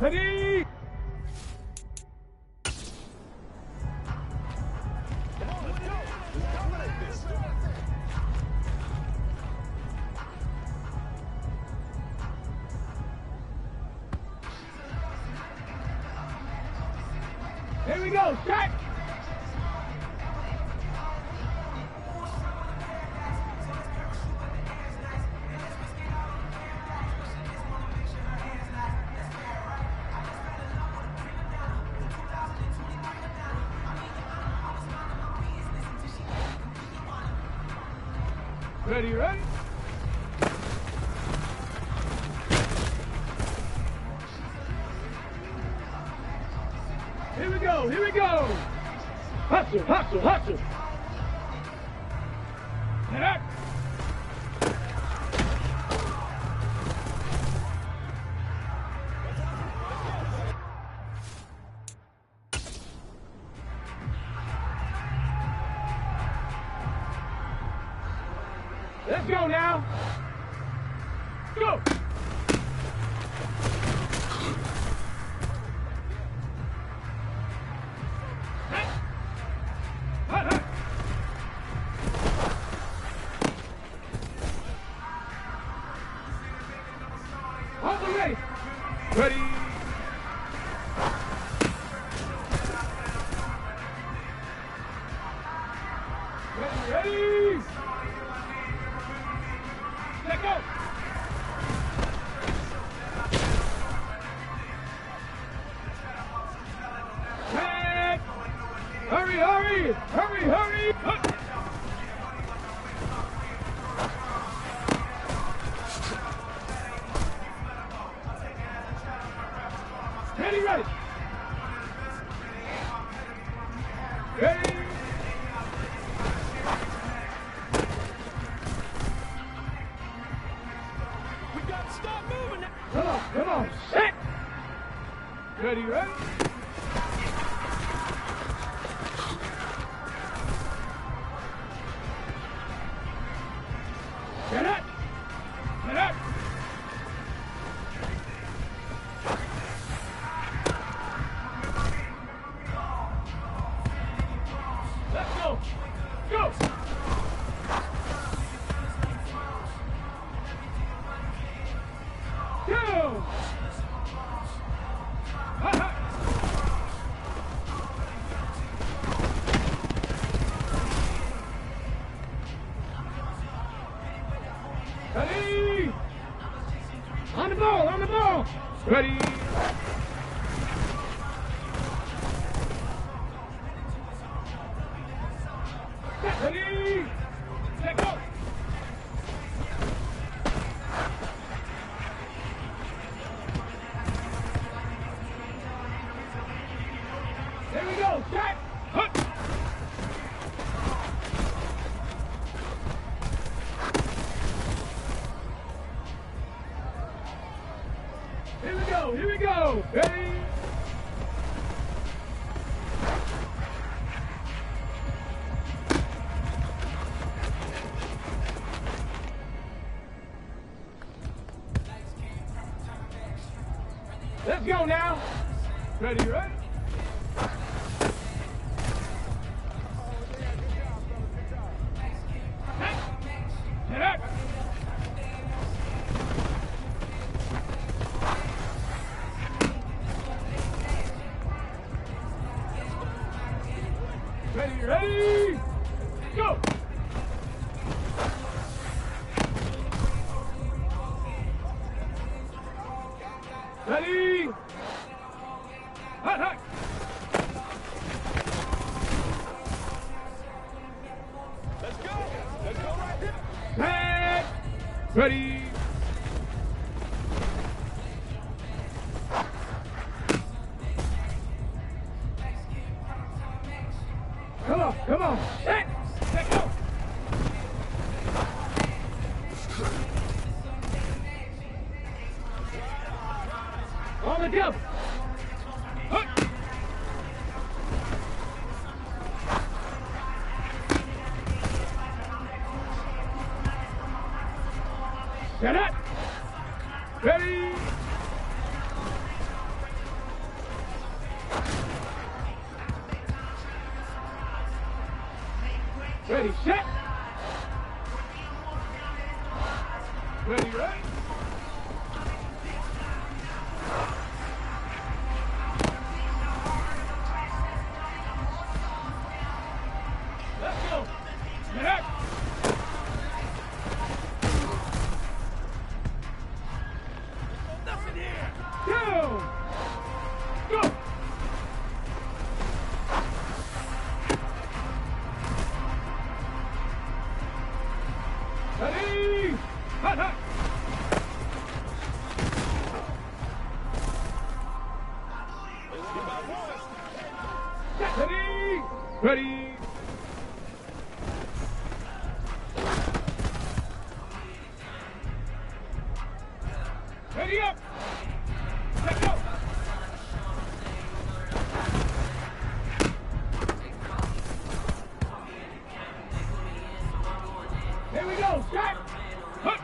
Ready? Here we go, check! Ready, ready? Here we go, here we go! Hustle, hustle, hustle! Get up! Let's go now! Go! Hold the race! Ready! Ready! Let go! Red! Hurry, hurry! Hurry, hurry! Ready? We got to stop moving now. Come on, set. Ready, ready? Get up! Get up! Let's go! Go! Go! Ha-ha! Ready! On the ball, on the ball! Ready! Ready! Let go! There we go, shot! Hut! Here we go! Ready? Let's go now! Ready, ready? Get up! Ready, ready, go! Ready? Hut, hut! Let's go. Let's go right here. Set! Ready? Come on, set! Let go! On the jump! Hut! Set up! Ready! Ready, set! Ready, ready? Let's go! Get up! Nothing here. Go! Go! Ready? Hut, hut! Ready? Ready? Ready up! Let go! Here we go, shot! Hut!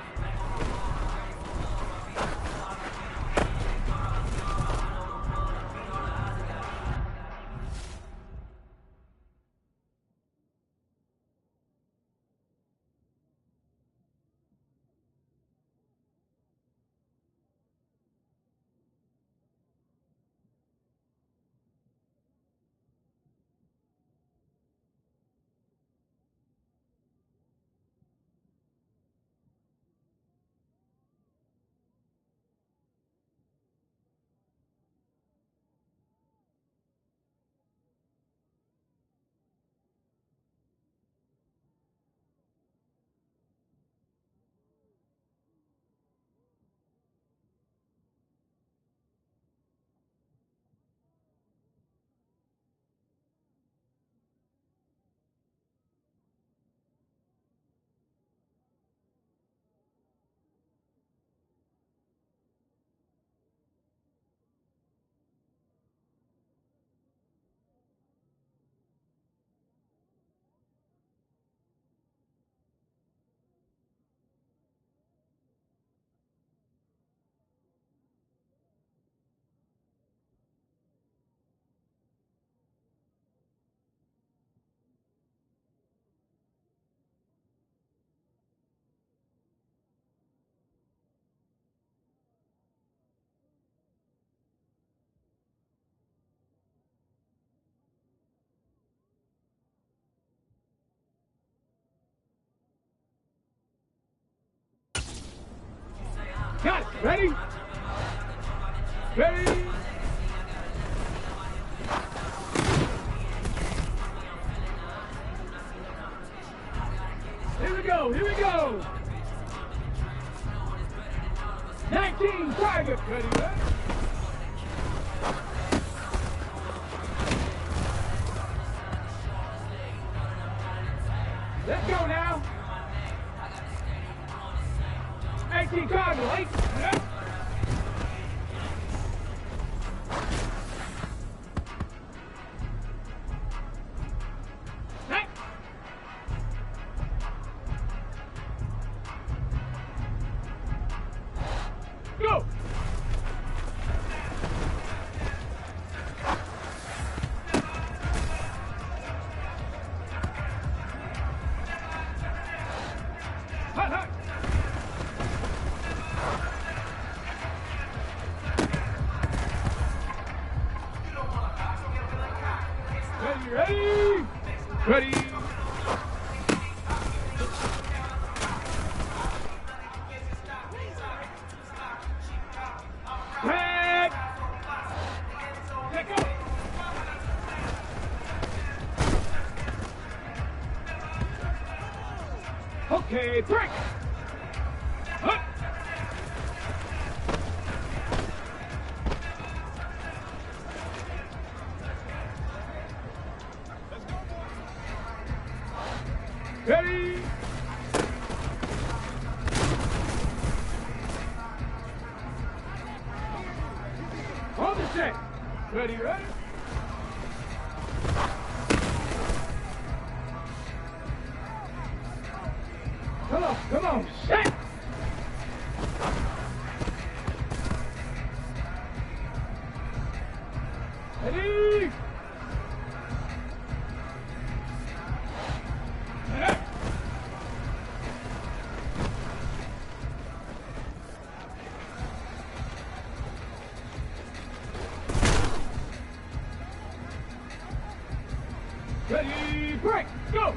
Ready? Ready? Here we go, here we go. 19 target. Ready, ready? Let's go now. 18 Cardinal, 8. Yeah. Hey. Go. Hot, hot. Ready, ready. Ready. Head. Let go. Okay, break. Up. Ready? Hold the set. Ready, ready? Come on, set! Ready? Ready, break, go!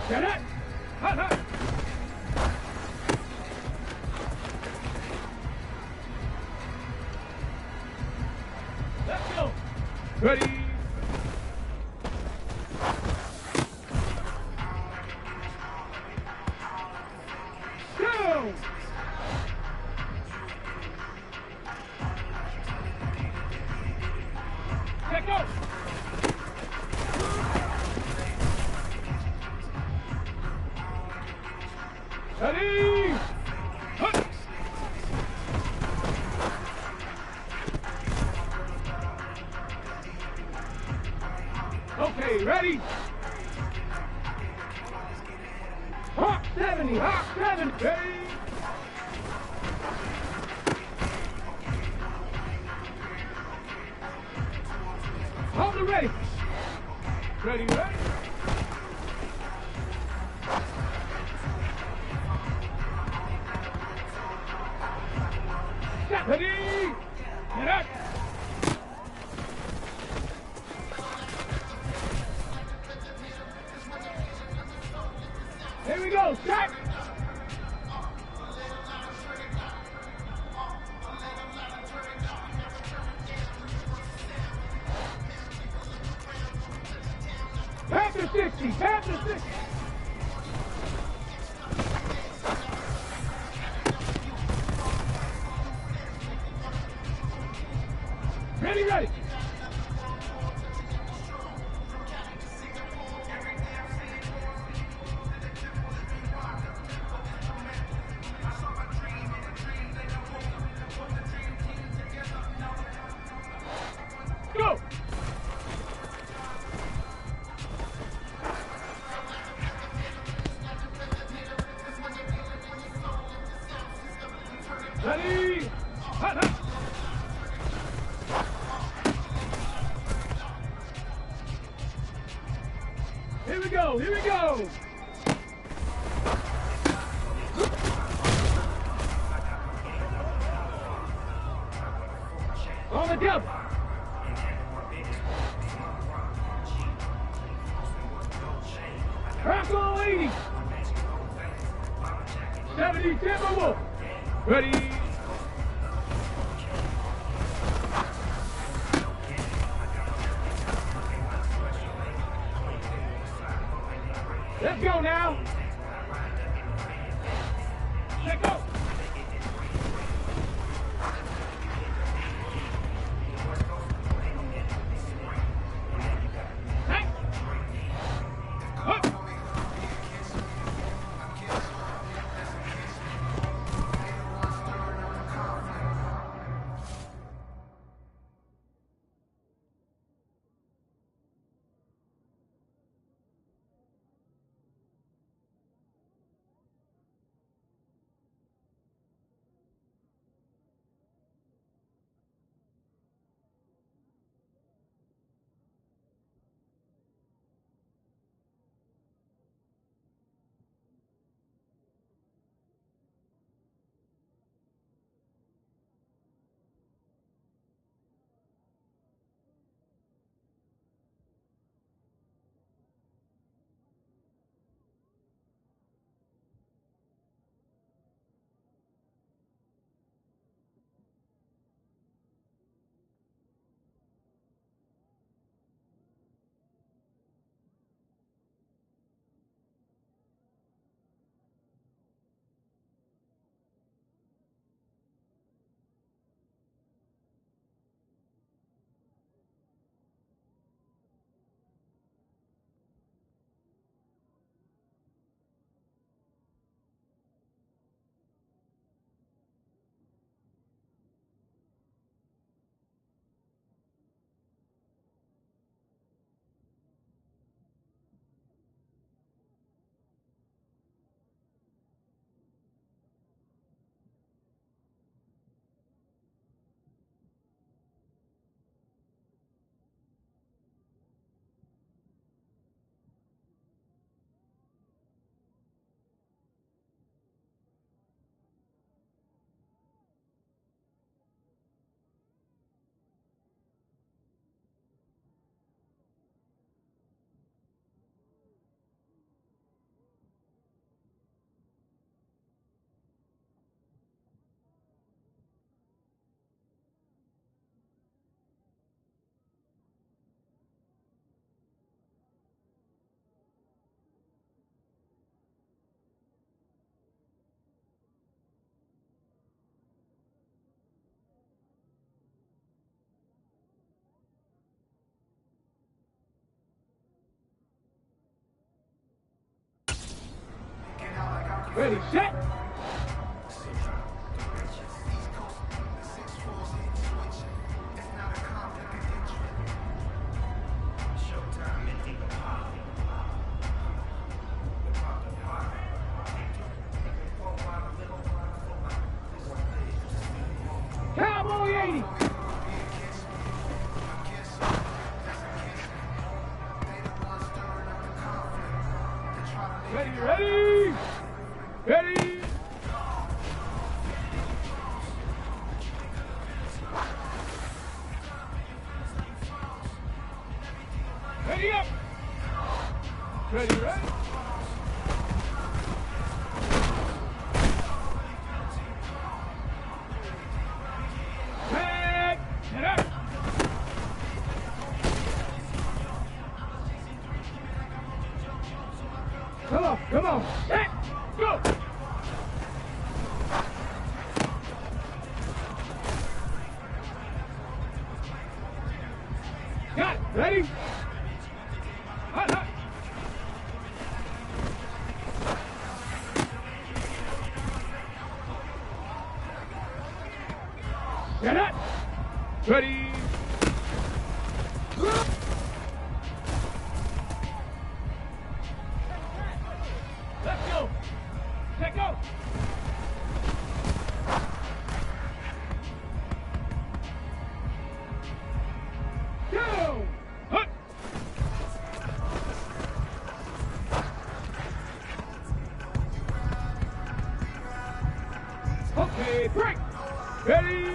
Get it! Hot, hot! Let's go! Ready! Go! Let go! Ready! Hut! Okay, ready? Hawk 70, Hawk 7, ready? Hold it ready. Ready, ready? Ready? Get up! Here we go, set! Panther 60, Panther 60! Ready, ready! Go! Ready? Hot, hot! Here we go, here we go! On the double! Tackle 80. 70, Timberwolf. Ready. Let's go now. Let's go. Hey. Up. Ready, set. Cowboy 80. Ready, ready. Ready. Ready up. Ready, ready. Head, get up. Come on, set, go. Got it, ready? Hot, hot. Get it. Ready. Let's go. Let go. Go. Hut. Okay, break. Ready.